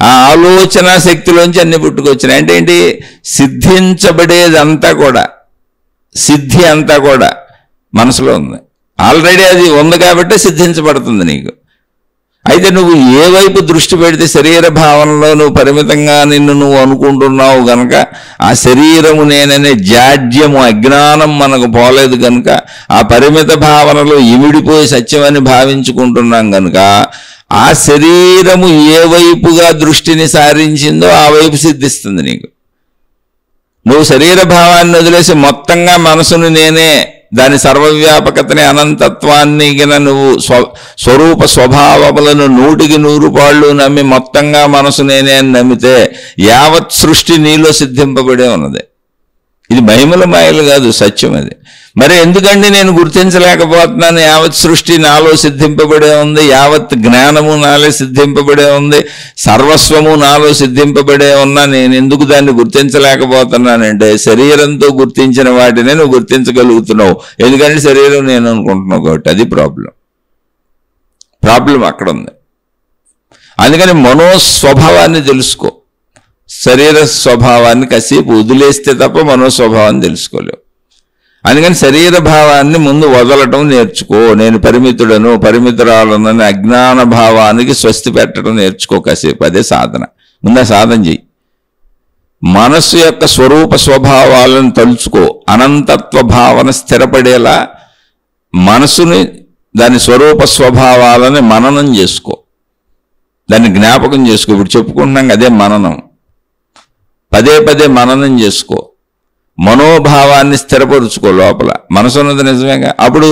ఆ ఆలోచన శక్తిలోంచి అన్ని పుట్టుకొచ్చినాయి. అంటే ఏంటి? సిద్ధించబడేదంతా కూడా, సిద్ధి అంతా కూడా మనసులో ఉంది. ఆల్రెడీ అది ఉంది కాబట్టి సిద్ధించబడుతుంది నీకు. అయితే నువ్వు ఏ వైపు దృష్టి పెడితే శరీర భావనలో నువ్వు పరిమితంగా నిన్ను నువ్వు అనుకుంటున్నావు గనక, ఆ శరీరము నేననే జాడ్యము, అజ్ఞానం మనకు పోలేదు కనుక ఆ పరిమిత భావనలో ఇమిడిపోయి సత్యమని భావించుకుంటున్నాం కనుక ఆ శరీరము ఏ వైపుగా దృష్టిని సారించిందో ఆ వైపు సిద్ధిస్తుంది నీకు. నువ్వు శరీర భావాన్ని వదిలేసి మొత్తంగా మనసును నేనే, దాని సర్వవ్యాపకతని, అనంతత్వాన్ని గిన నువ్వు స్వరూప స్వభావములను 100కి 100 నమ్మి మొత్తంగా మనసు నేనే అని నమ్మితే యావత్ సృష్టి నీలో సిద్ధింపబడే ఉన్నది. ఇది మహిమల మాయలు కాదు, సత్యం అది. మరి ఎందుకండి నేను గుర్తించలేకపోతున్నాను? యావత్ సృష్టి నాలో సిద్ధింపబడే ఉంది, యావత్ జ్ఞానము నాలో సిద్ధింపబడే ఉంది, సర్వస్వము నాలో సిద్ధింపబడే ఉన్నా నేను ఎందుకు దాన్ని గుర్తించలేకపోతున్నానంటే, శరీరంతో గుర్తించిన వాటినే నువ్వు గుర్తించగలుగుతున్నావు. ఎందుకంటే శరీరం నేను అనుకుంటున్నావు కాబట్టి. అది ప్రాబ్లం అక్కడ ఉంది. అందుకని మనోస్వభావాన్ని తెలుసుకో. శరీర స్వభావాన్ని కాసేపు వదిలేస్తే తప్ప మనోస్వభావాన్ని తెలుసుకోలేవు. అందుకని శరీర భావాన్ని ముందు వదలటం నేర్చుకో. నేను పరిమితుడను, పరిమితురాలనని అజ్ఞాన భావానికి స్వస్తి పెట్టడం నేర్చుకో కాసేపు. అదే సాధన. ముందు సాధన చెయ్యి. మనస్సు యొక్క స్వరూప స్వభావాలను తలుచుకో. అనంతత్వ భావన స్థిరపడేలా మనసుని, దాని స్వరూప స్వభావాలని మననం చేసుకో, దాన్ని జ్ఞాపకం చేసుకో. ఇప్పుడు చెప్పుకుంటున్నాం అదే మననం. పదే పదే మననం చేసుకో. మనోభావాన్ని స్థిరపరుచుకో లోపల. మనసు ఉన్నది నిజమేగా. అప్పుడు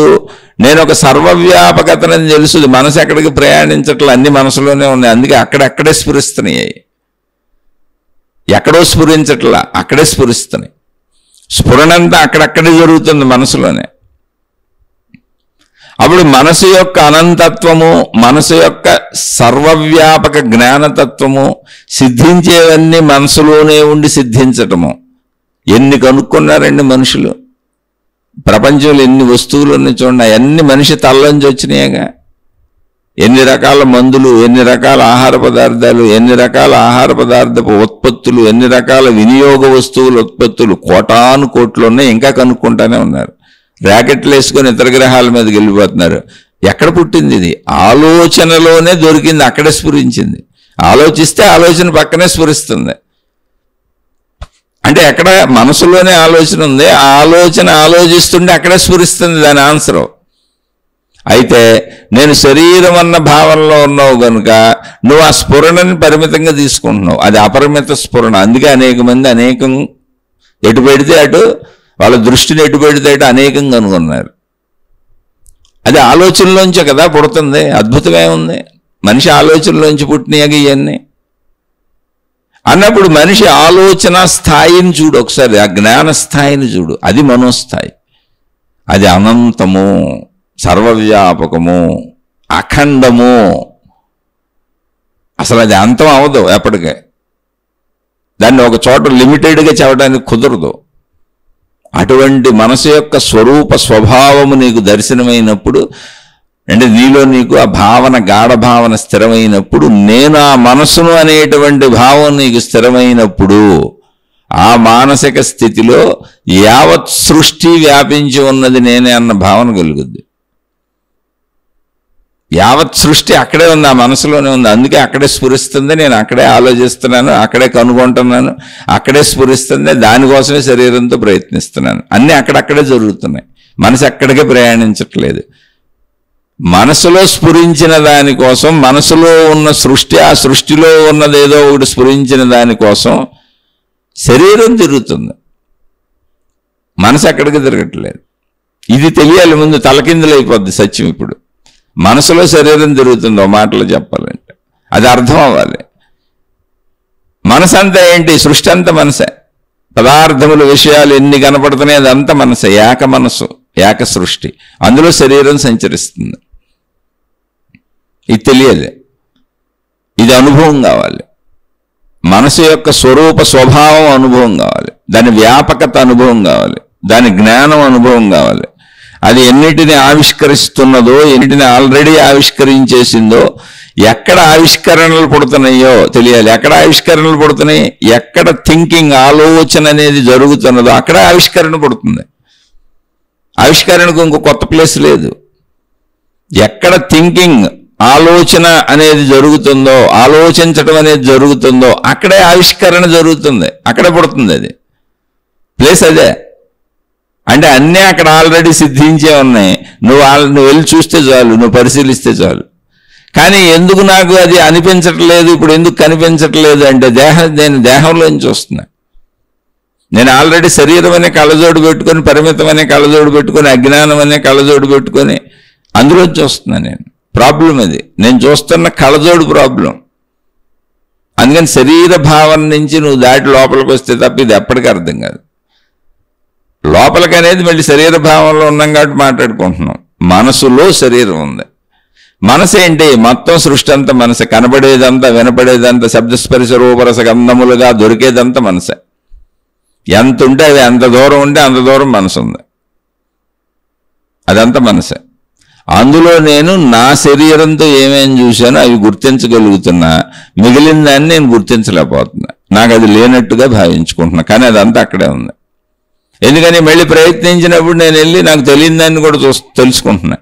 నేను ఒక సర్వవ్యాపకతని తెలుసుది. మనసు ఎక్కడికి ప్రయాణించట్లే, అన్ని మనసులోనే ఉన్నాయి. అందుకే అక్కడక్కడే స్ఫురిస్తున్నాయి. ఎక్కడో స్ఫురించట్లా, అక్కడే స్ఫురిస్తున్నాయి. స్ఫురణంతా అక్కడక్కడే జరుగుతుంది మనసులోనే. అప్పుడు మనసు యొక్క అనంతత్వము, మనసు యొక్క సర్వవ్యాపక జ్ఞానతత్వము, సిద్ధించేవన్నీ మనసులోనే ఉండి సిద్ధించటము. ఎన్ని కనుక్కున్నారండి మనుషులు? ప్రపంచంలో ఎన్ని వస్తువులు ఉన్నాయి చూడండి. అవన్నీ మనిషి తల్లోంచి వచ్చినాయిగా. ఎన్ని రకాల మందులు, ఎన్ని రకాల ఆహార పదార్థాలు, ఎన్ని రకాల ఆహార పదార్థపు ఉత్పత్తులు, ఎన్ని రకాల వినియోగ వస్తువుల ఉత్పత్తులు, కోటాను కోట్లు ఉన్నాయి. ఇంకా కనుక్కుంటానే ఉన్నారు. ర్యాకెట్లు వేసుకొని ఇతర గ్రహాల మీదకి వెళ్ళిపోతున్నారు. ఎక్కడ పుట్టింది ఇది? ఆలోచనలోనే దొరికింది, అక్కడే స్ఫురించింది. ఆలోచిస్తే ఆలోచన పక్కనే స్ఫురిస్తుంది. అంటే అంటే ఎక్కడ మనసులోనే ఆలోచన ఉంది, ఆ ఆలోచన ఆలోచిస్తుంటే అక్కడే స్ఫురిస్తుంది దాని ఆన్సరు. అయితే నేను శరీరం అన్న భావనలో ఉన్నావు కనుక నువ్వు ఆ స్ఫురణని పరిమితంగా తీసుకుంటున్నావు, అది అపరిమిత స్ఫురణ. అందుకే అనేక మంది అనేకం ఎటు పెడితే అటు, వాళ్ళ దృష్టిని ఎటు పెడితే అటు అనేకంగా అనుకున్నారు. అది ఆలోచనలోంచే కదా పుడుతుంది. అద్భుతమే ఉంది, మనిషి ఆలోచనలోంచి పుట్టినాయి ఇవన్నీ అన్నప్పుడు మనిషి ఆలోచన స్థాయిని చూడు ఒకసారి, ఆ జ్ఞాన స్థాయిని చూడు. అది మనోస్థాయి, అది అనంతము, సర్వవ్యాపకము, అఖండము. అసలు అది అంతం అవ్వదు ఎప్పటికే. దాన్ని ఒక చోట లిమిటెడ్గా చెప్పడానికి కుదరదు. అటువంటి మనసు యొక్క స్వరూప స్వభావము నీకు దర్శనమైనప్పుడు, అంటే నీలో నీకు ఆ భావన గాఢ భావన స్థిరమైనప్పుడు, నేను ఆ మనసును అనేటువంటి భావం నీకు స్థిరమైనప్పుడు, ఆ మానసిక స్థితిలో యావత్ సృష్టి వ్యాపించి ఉన్నది నేనే అన్న భావన కలుగుద్ది. యావత్ సృష్టి అక్కడే ఉంది, ఆ మనసులోనే ఉంది. అందుకే అక్కడే స్ఫురిస్తుంది, నేను అక్కడే ఆలోచిస్తున్నాను, అక్కడే కనుగొంటున్నాను, అక్కడే స్ఫురిస్తుంది. దానికోసమే శరీరంతో ప్రయత్నిస్తున్నాను. అన్నీ అక్కడక్కడే జరుగుతున్నాయి, మనసు ఎక్కడికే ప్రయాణించట్లేదు. మనసులో స్ఫురించిన దానికోసం, మనసులో ఉన్న సృష్టి, ఆ సృష్టిలో ఉన్నది ఏదో ఒకటి స్ఫురించిన దానికోసం శరీరం తిరుగుతుంది, మనసు ఎక్కడికి తిరగట్లేదు. ఇది తెలియాలి ముందు, తలకిందులైపోద్ది సత్యం. ఇప్పుడు మనసులో శరీరం తిరుగుతుంది, ఒక మాటలో చెప్పాలంటే అది అర్థం అవ్వాలి. మనసు అంతా ఏంటి? సృష్టి అంతా మనసే. పదార్థములు, విషయాలు ఎన్ని కనపడుతున్నాయి అదంతా మనసే. ఏక మనసు, ఏక సృష్టి, అందులో శరీరం సంచరిస్తుంది. ఇది తెలియాలి, ఇది అనుభవం కావాలి. మనసు యొక్క స్వరూప స్వభావం అనుభవం కావాలి, దాని వ్యాపకత అనుభవం కావాలి, దాని జ్ఞానం అనుభవం కావాలి. అది ఎన్నిటిని ఆవిష్కరిస్తున్నదో, ఎన్నిటిని ఆల్రెడీ ఆవిష్కరించేసిందో, ఎక్కడ ఆవిష్కరణలు పుడుతున్నాయో తెలియాలి. ఎక్కడ ఆవిష్కరణలు పుడుతున్నాయి, ఎక్కడ థింకింగ్, ఆలోచన అనేది జరుగుతున్నదో అక్కడ ఆవిష్కరణ పుడుతుంది. ఆవిష్కరణకు ఇంకో కొత్త ప్లేస్ లేదు. ఎక్కడ థింకింగ్, ఆలోచన అనేది జరుగుతుందో, ఆలోచించడం అనేది జరుగుతుందో అక్కడే ఆవిష్కరణ జరుగుతుంది, అక్కడే పుడుతుంది. అది ప్లేస్ అదే. అంటే అన్నీ అక్కడ ఆల్రెడీ సిద్ధించే ఉన్నాయి. నువ్వు వెళ్ళి చూస్తే చాలు, నువ్వు పరిశీలిస్తే చాలు. కానీ ఎందుకు నాకు అది అనిపించట్లేదు, ఇప్పుడు ఎందుకు కనిపించట్లేదు అంటే నేను దేహంలోంచి వస్తున్నా. నేను ఆల్రెడీ శరీరం అనే కళ్ళజోడు పెట్టుకొని, పరిమితం అనే కళ్ళజోడు పెట్టుకొని, అజ్ఞానం అనే కళ్ళజోడు పెట్టుకొని అందులోంచి వస్తున్నా. నేను ప్రాబ్లం అది, నేను చూస్తున్న కళ్ళజోడు ప్రాబ్లం. అందుకని శరీర భావన నుంచి నువ్వు దాటి లోపలికి వస్తే తప్ప ఇది ఎప్పటికీ అర్థం కాదు. లోపలికి అనేది మళ్ళీ శరీర భావంలో ఉన్నాం కాబట్టి మాట్లాడుకుంటున్నాం. మనసులో శరీరం ఉంది. మనసు ఏంటి? మొత్తం సృష్టి అంతా మనసే. కనబడేదంతా, వినపడేదంతా, శబ్దస్పర్శ రూపరస గంధములుగా దొరికేదంతా మనసే. ఎంత ఉంటే అది, ఎంత దూరం ఉంటే అంత దూరం మనసు ఉంది, అదంతా మనసే. అందులో నేను నా శరీరంతో ఏమేమి చూశానో అవి గుర్తించగలుగుతున్నా, మిగిలిన దాన్ని నేను గుర్తించలేకపోతున్నా. నాకు అది లేనట్టుగా భావించుకుంటున్నా, కానీ అదంతా అక్కడే ఉంది. ఎందుకని మళ్ళీ ప్రయత్నించినప్పుడు నేను వెళ్ళి నాకు తెలియని దాన్ని కూడా తెలుసుకుంటున్నా,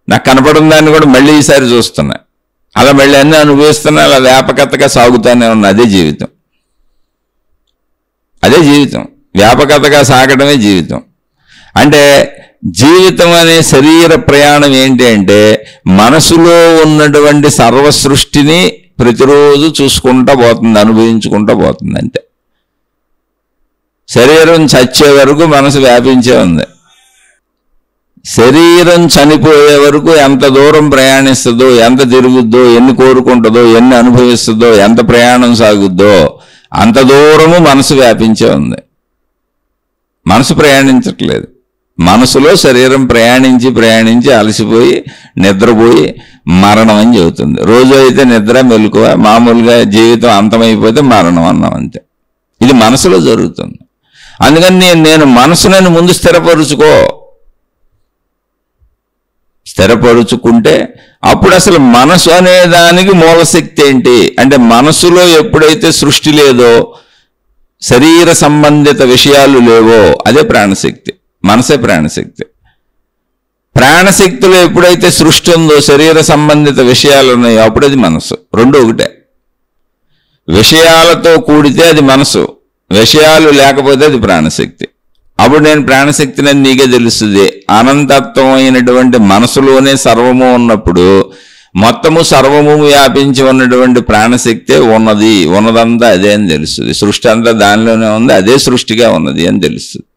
నాకు కనపడిన దాన్ని కూడా మళ్ళీ ఈసారి చూస్తున్నా. అలా మళ్ళీ అన్నీ అనుభవిస్తున్నా, అలా వ్యాపకతగా సాగుతానే ఉన్నా. అదే జీవితం, అదే జీవితం. వ్యాపకతగా సాగడమే జీవితం. అంటే జీవితం అనే శరీర ప్రయాణం ఏంటి అంటే, మనసులో ఉన్నటువంటి సర్వ సృష్టిని ప్రతిరోజు చూసుకుంటూ పోతుంది, అనుభవించుకుంటూ పోతుంది అంతే. శరీరం చచ్చే వరకు మనసు వ్యాపించే ఉంది. శరీరం చనిపోయే వరకు ఎంత దూరం ప్రయాణిస్తుందో, ఎంత తిరుగుద్దో, ఎన్ని కోరుకుంటుందో, ఎన్ని అనుభవిస్తుందో, ఎంత ప్రయాణం సాగుద్దో అంత దూరము మనసు వ్యాపించే ఉంది. మనసు ప్రయాణించట్లేదు. మనసులో శరీరం ప్రయాణించి ప్రయాణించి అలసిపోయి నిద్రపోయి మరణం అని చెబుతుంది. రోజు అయితే నిద్ర, మెలకువ, మామూలుగా జీవితం అంతమైపోతే మరణం అన్నాం అంతే. ఇది మనసులో జరుగుతుంది. అందుకని నేను మనసులను ముందు స్థిరపరుచుకుంటే అప్పుడు అసలు మనసు అనే దానికి మూలశక్తి ఏంటి అంటే, మనసులో ఎప్పుడైతే సృష్టి లేదో, శరీర సంబంధిత విషయాలు లేవో అదే ప్రాణశక్తి. మనసే ప్రాణశక్తి. ప్రాణశక్తిలో ఎప్పుడైతే సృష్టి ఉందో, శరీర సంబంధిత విషయాలు ఉన్నాయో అప్పుడు అది మనసు. రెండు ఒకటే. విషయాలతో కూడితే అది మనసు, విషయాలు లేకపోతే అది ప్రాణశక్తి. అప్పుడు నేను ప్రాణశక్తిని నీకే తెలుస్తుంది. అనంతత్వమైనటువంటి మనసులోనే సర్వము ఉన్నప్పుడు మొత్తము సర్వము వ్యాపించి ఉన్నటువంటి ప్రాణశక్తే ఉన్నదంతా అదే అని తెలుస్తుంది. సృష్టి అంతా దానిలోనే ఉంది, అదే సృష్టిగా ఉన్నది అని తెలుస్తుంది.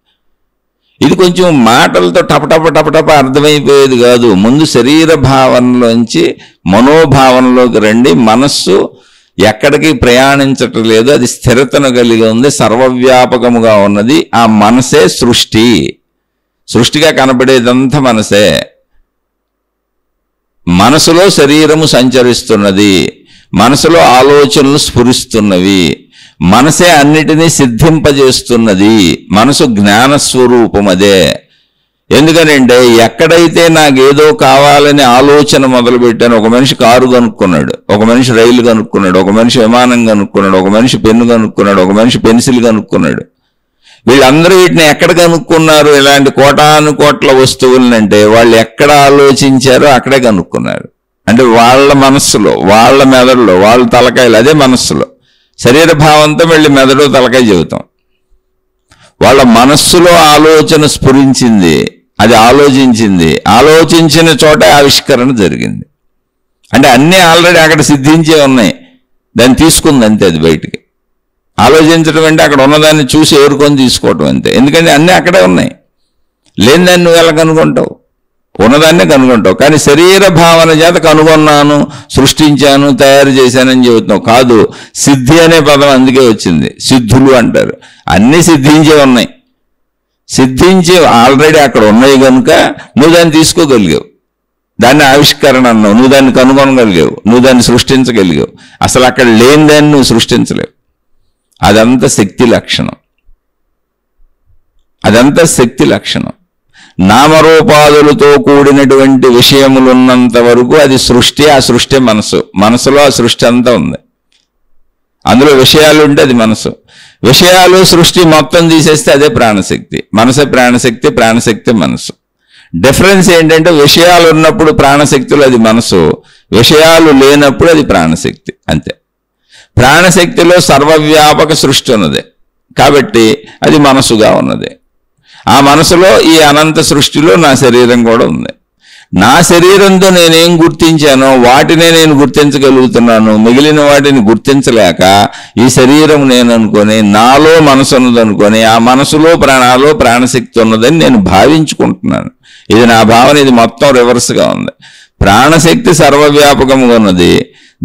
ఇది కొంచెం మాటలతో టపటప అర్థమైపోయేది కాదు. ముందు శరీర భావనలోంచి మనోభావనలోకి రండి. మనస్సు ఎక్కడికి ప్రయాణించటం లేదు, అది స్థిరతను కలిగి ఉంది, సర్వవ్యాపకముగా ఉన్నది. ఆ మనసే సృష్టిగా కనబడేదంతా మనసే. మనసులో శరీరము సంచరిస్తున్నది, మనసులో ఆలోచనలు స్ఫురిస్తున్నవి, మనసే అన్నిటినీ సిద్ధింపజేస్తున్నది. మనసు జ్ఞానస్వరూపం అదే. ఎందుకనంటే ఎక్కడైతే నాకేదో కావాలని ఆలోచన మొదలుపెట్టాను, ఒక మనిషి కారు కనుక్కున్నాడు, ఒక మనిషి రైలు కనుక్కున్నాడు, ఒక మనిషి విమానం కనుక్కున్నాడు, ఒక మనిషి పెన్ను కనుక్కున్నాడు, ఒక మనిషి పెన్సిల్ కనుక్కున్నాడు. వీళ్ళందరూ వీటిని ఎక్కడ కనుక్కున్నారు? ఇలాంటి కోటాను కోట్ల వస్తువులనంటే వాళ్ళు ఎక్కడ ఆలోచించారో అక్కడే కనుక్కున్నారు. అంటే వాళ్ళ మనస్సులో, వాళ్ళ మెదడులో, వాళ్ళ తలకాయలు, అదే మనస్సులో. శరీర భావంతో వెళ్ళి మెదడు తలకాయ చెబుతాం. వాళ్ళ మనస్సులో ఆలోచన స్ఫురించింది, అది ఆలోచించిన చోట ఆవిష్కరణ జరిగింది. అంటే అన్నీ ఆల్రెడీ అక్కడ సిద్ధించే ఉన్నాయి, దాన్ని తీసుకుంది అంతే. అది బయటికి ఆలోచించడం అంటే అక్కడ ఉన్నదాన్ని చూసి ఏరుకొని తీసుకోవటం అంతే. ఎందుకంటే అన్నీ అక్కడే ఉన్నాయి. లేని దాన్ని నువ్వు ఎలా కనుగొంటావు? ఉన్నదాన్నే కనుగొంటావు. కానీ శరీర భావన చేత కనుగొన్నాను, సృష్టించాను, తయారు చేశానని చెబుతున్నావు. కాదు, సిద్ధి అనే పదం అందుకే వచ్చింది. సిద్ధులు అంటారు. అన్నీ సిద్ధించే ఉన్నాయి. సిద్ధించి ఆల్రెడీ అక్కడ ఉన్నాయి కనుక నువ్వు దాన్ని తీసుకోగలిగావు. దాన్ని ఆవిష్కరణ అన్నావు, నువ్వు దాన్ని కనుగొనగలిగావు, నువ్వు దాన్ని సృష్టించగలిగావు. అసలు అక్కడ లేని దాన్ని నువ్వు సృష్టించలేవు. అదంతా శక్తి లక్షణం. అదంతా శక్తి లక్షణం. నామరూపాదులతో కూడినటువంటి విషయములున్నంత వరకు అది సృష్టి. ఆ సృష్టి మనసులో ఆ సృష్టి అంతా ఉంది. అందులో విషయాలు ఉంటే అది మనసు. విషయాలు సృష్టి మొత్తం తీసేస్తే అదే ప్రాణశక్తి. మనసే ప్రాణశక్తి, ప్రాణశక్తి మనసు. డిఫరెన్స్ ఏంటంటే విషయాలు ఉన్నప్పుడు ప్రాణశక్తులు అది మనసు, విషయాలు లేనప్పుడు అది ప్రాణశక్తి అంతే. ప్రాణశక్తిలో సర్వవ్యాపక సృష్టి ఉన్నది కాబట్టి అది మనసుగా ఉన్నది. ఆ మనసులో ఈ అనంత సృష్టిలో నా శరీరం కూడా ఉంది. నా శరీరంతో నేనేం గుర్తించానో వాటినే నేను గుర్తించగలుగుతున్నాను. మిగిలిన వాటిని గుర్తించలేక ఈ శరీరం నేను అనుకొని, నాలో మనసు ఉన్నదనుకొని, ఆ మనసులో నాలో ప్రాణశక్తి ఉన్నదని నేను భావించుకుంటున్నాను. ఇది నా భావన. ఇది మొత్తం రివర్స్గా ఉంది. ప్రాణశక్తి సర్వవ్యాపకంగా ఉన్నది,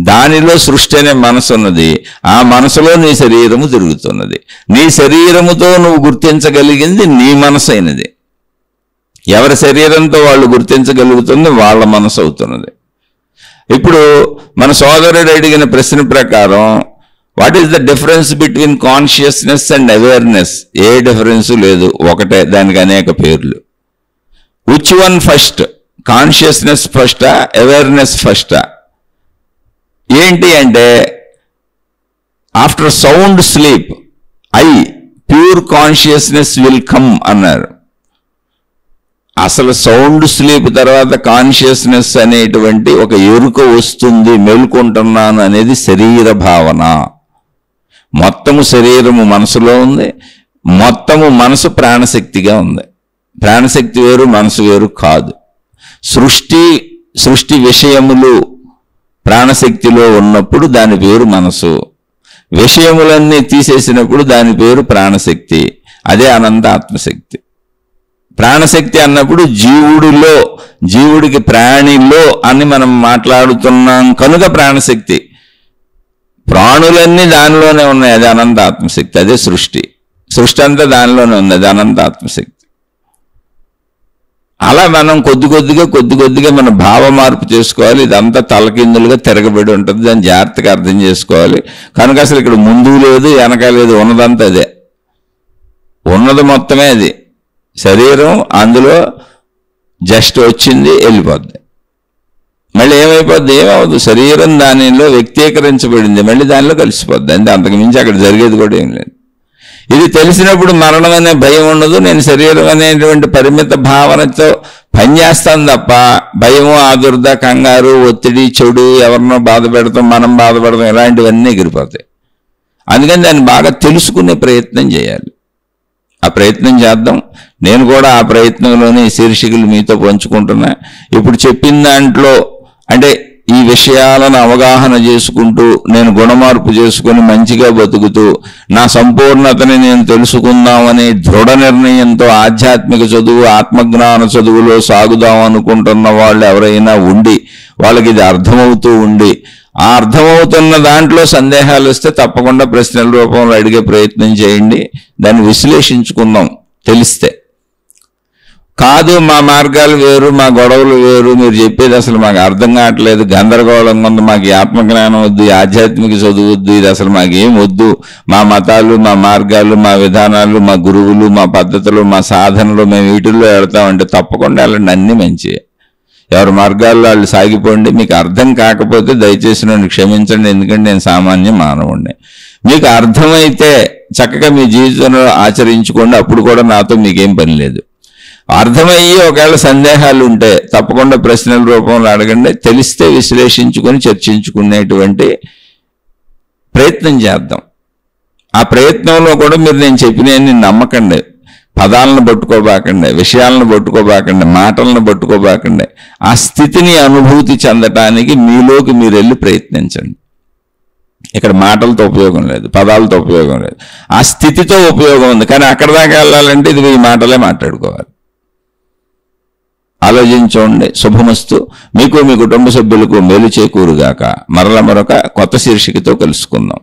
దానిలో సృష్టి అనే మనసు ఉన్నది. ఆ మనసులో నీ శరీరము తిరుగుతున్నది. నీ శరీరముతో నువ్వు గుర్తించగలిగింది నీ మనసు అయినది. ఎవరి శరీరంతో వాళ్ళు గుర్తించగలుగుతుంది వాళ్ళ మనసు అవుతున్నది. ఇప్పుడు మన సోదరుడు అడిగిన ప్రశ్న ప్రకారం what is the difference between consciousness and awareness? ఏ డిఫరెన్స్ లేదు, ఒకటే. దానికి అనేక పేర్లు. Which one first? కాన్షియస్నెస్ ఫస్టా, అవేర్నెస్ ఫస్టా? ఏంటి అంటే after sound sleep pure consciousness will come అన్నారు. అసలు సౌండ్ స్లీప్ తర్వాత కాన్షియస్నెస్ అనేటువంటి ఒక ఎరుక వస్తుంది, మేల్కొంటున్నాను అనేది శరీర భావన. మొత్తము శరీరము మనసులో ఉంది, మొత్తము మనసు ప్రాణశక్తిగా ఉంది. ప్రాణశక్తి వేరు, మనసు వేరు కాదు. సృష్టి విషయములు ప్రాణశక్తిలో ఉన్నప్పుడు దాని పేరు మనసు. విషయములన్నీ తీసేసినప్పుడు దాని పేరు ప్రాణశక్తి. అదే అనంత ఆత్మశక్తి. ప్రాణశక్తి అన్నప్పుడు జీవుడికి ప్రాణిలో అని మనం మాట్లాడుతున్నాం కనుక ప్రాణశక్తి. ప్రాణులన్నీ దానిలోనే ఉన్నాయి, అది అనంత ఆత్మశక్తి. అదే సృష్టి అంతా దానిలోనే ఉంది, అది అనంత ఆత్మశక్తి. అలా మనం కొద్ది కొద్దిగా మన భావ మార్పు చేసుకోవాలి. ఇదంతా తలకిందులుగా తిరగబడి ఉంటుంది, దాన్ని జాగ్రత్తగా అర్థం చేసుకోవాలి. కనుక అసలు ఇక్కడ ముందు లేదు వెనక లేదు, ఉన్నదంతా అదే. ఉన్నది మొత్తమే అది శరీరం. అందులో జస్ట్ వచ్చింది వెళ్ళిపోద్ది, మళ్ళీ ఏమైపోద్ది? ఏమవుద్ది? శరీరం దానిలో వ్యక్తీకరించబడింది, మళ్ళీ దానిలో కలిసిపోద్ది. అంటే అంతకుమించి అక్కడ జరిగేది కూడా ఏం లేదు. ఇది తెలిసినప్పుడు మరణం అనే భయం ఉండదు. నేను శరీరం అనేటువంటి పరిమిత భావనతో పనిచేస్తాను తప్ప భయము, ఆదుర్ద, కంగారు, ఒత్తిడి, చెడు, ఎవరినో బాధ పెడతాం, మనం బాధపడతాం, ఇలాంటివన్నీ ఎగిరిపోతాయి. అందుకని దాన్ని బాగా తెలుసుకునే ప్రయత్నం చేయాలి. ఆ ప్రయత్నం చేద్దాం. నేను కూడా ఆ ప్రయత్నంలోనే శీర్షికలు మీతో పంచుకుంటున్నా. ఇప్పుడు చెప్పిన దాంట్లో అంటే ఈ విషయాలను అవగాహన చేసుకుంటూ నేను గుణమార్పు చేసుకుని మంచిగా బతుకుతూ నా సంపూర్ణతని నేను తెలుసుకుందామనే దృఢ నిర్ణయంతో ఆధ్యాత్మిక చదువు, ఆత్మజ్ఞాన చదువులో సాగుదాం అనుకుంటున్న వాళ్ళు ఎవరైనా ఉండి వాళ్ళకి ఇది అర్థమవుతూ ఉండి ఆ అర్థమవుతున్న దాంట్లో సందేహాలు వస్తే తప్పకుండా ప్రశ్నల రూపంలో అడిగే ప్రయత్నం చేయండి. దాన్ని విశ్లేషించుకుందాం. తెలిస్తే కాదు మా మార్గాలు వేరు, మా గొడవలు వేరు, మీరు చెప్పేది అసలు మాకు అర్థం కావట్లేదు, గందరగోళంగా ఉంది, మాకు ఈ ఆత్మజ్ఞానం వద్దు, ఆధ్యాత్మిక చదువు వద్దు, ఇది అసలు మాకేం వద్దు, మా మతాలు, మా మార్గాలు, మా విధానాలు, మా గురువులు, మా పద్ధతులు, మా సాధనలు, మేము వీటిల్లో వెళ్తామంటే తప్పకుండా వెళ్ళండి. అన్నీ మంచివి. ఎవరి మార్గాల్లో వాళ్ళు సాగిపోండి. మీకు అర్థం కాకపోతే దయచేసి నన్ను క్షమించండి, ఎందుకంటే నేను సామాన్య మానవుడిని. మీకు అర్థమైతే చక్కగా మీ జీవితంలో ఆచరించుకోండి. అప్పుడు కూడా నాతో మీకేం పని లేదు. అర్థమయ్యి ఒకవేళ సందేహాలు ఉంటే తప్పకుండా ప్రశ్నల రూపంలో అడగండి. తెలిస్తే విశ్లేషించుకొని చర్చించుకునేటువంటి ప్రయత్నం చేద్దాం. ఆ ప్రయత్నంలో కూడా మీరు నేను చెప్పినవన్నీ నమ్మకండి. పదాలను పట్టుకోబాకండి, విషయాలను పట్టుకోబాకండి, మాటలను పట్టుకోబాకండి. ఆ స్థితిని అనుభూతి చెందటానికి మీలోకి మీరు వెళ్ళి ప్రయత్నించండి. ఇక్కడ మాటలతో ఉపయోగం లేదు, పదాలతో ఉపయోగం లేదు, ఆ స్థితితో ఉపయోగం ఉంది. కానీ అక్కడ దాకా వెళ్ళాలంటే ఇది ఈ మాటలే మాట్లాడుకోవాలి. ఆలోచించండి. శుభమస్తు. మీకు మీ కుటుంబ సభ్యులకు మేలు చేకూరుగాక. మరొక కొత్త శీర్షికతో కలుసుకుందాం.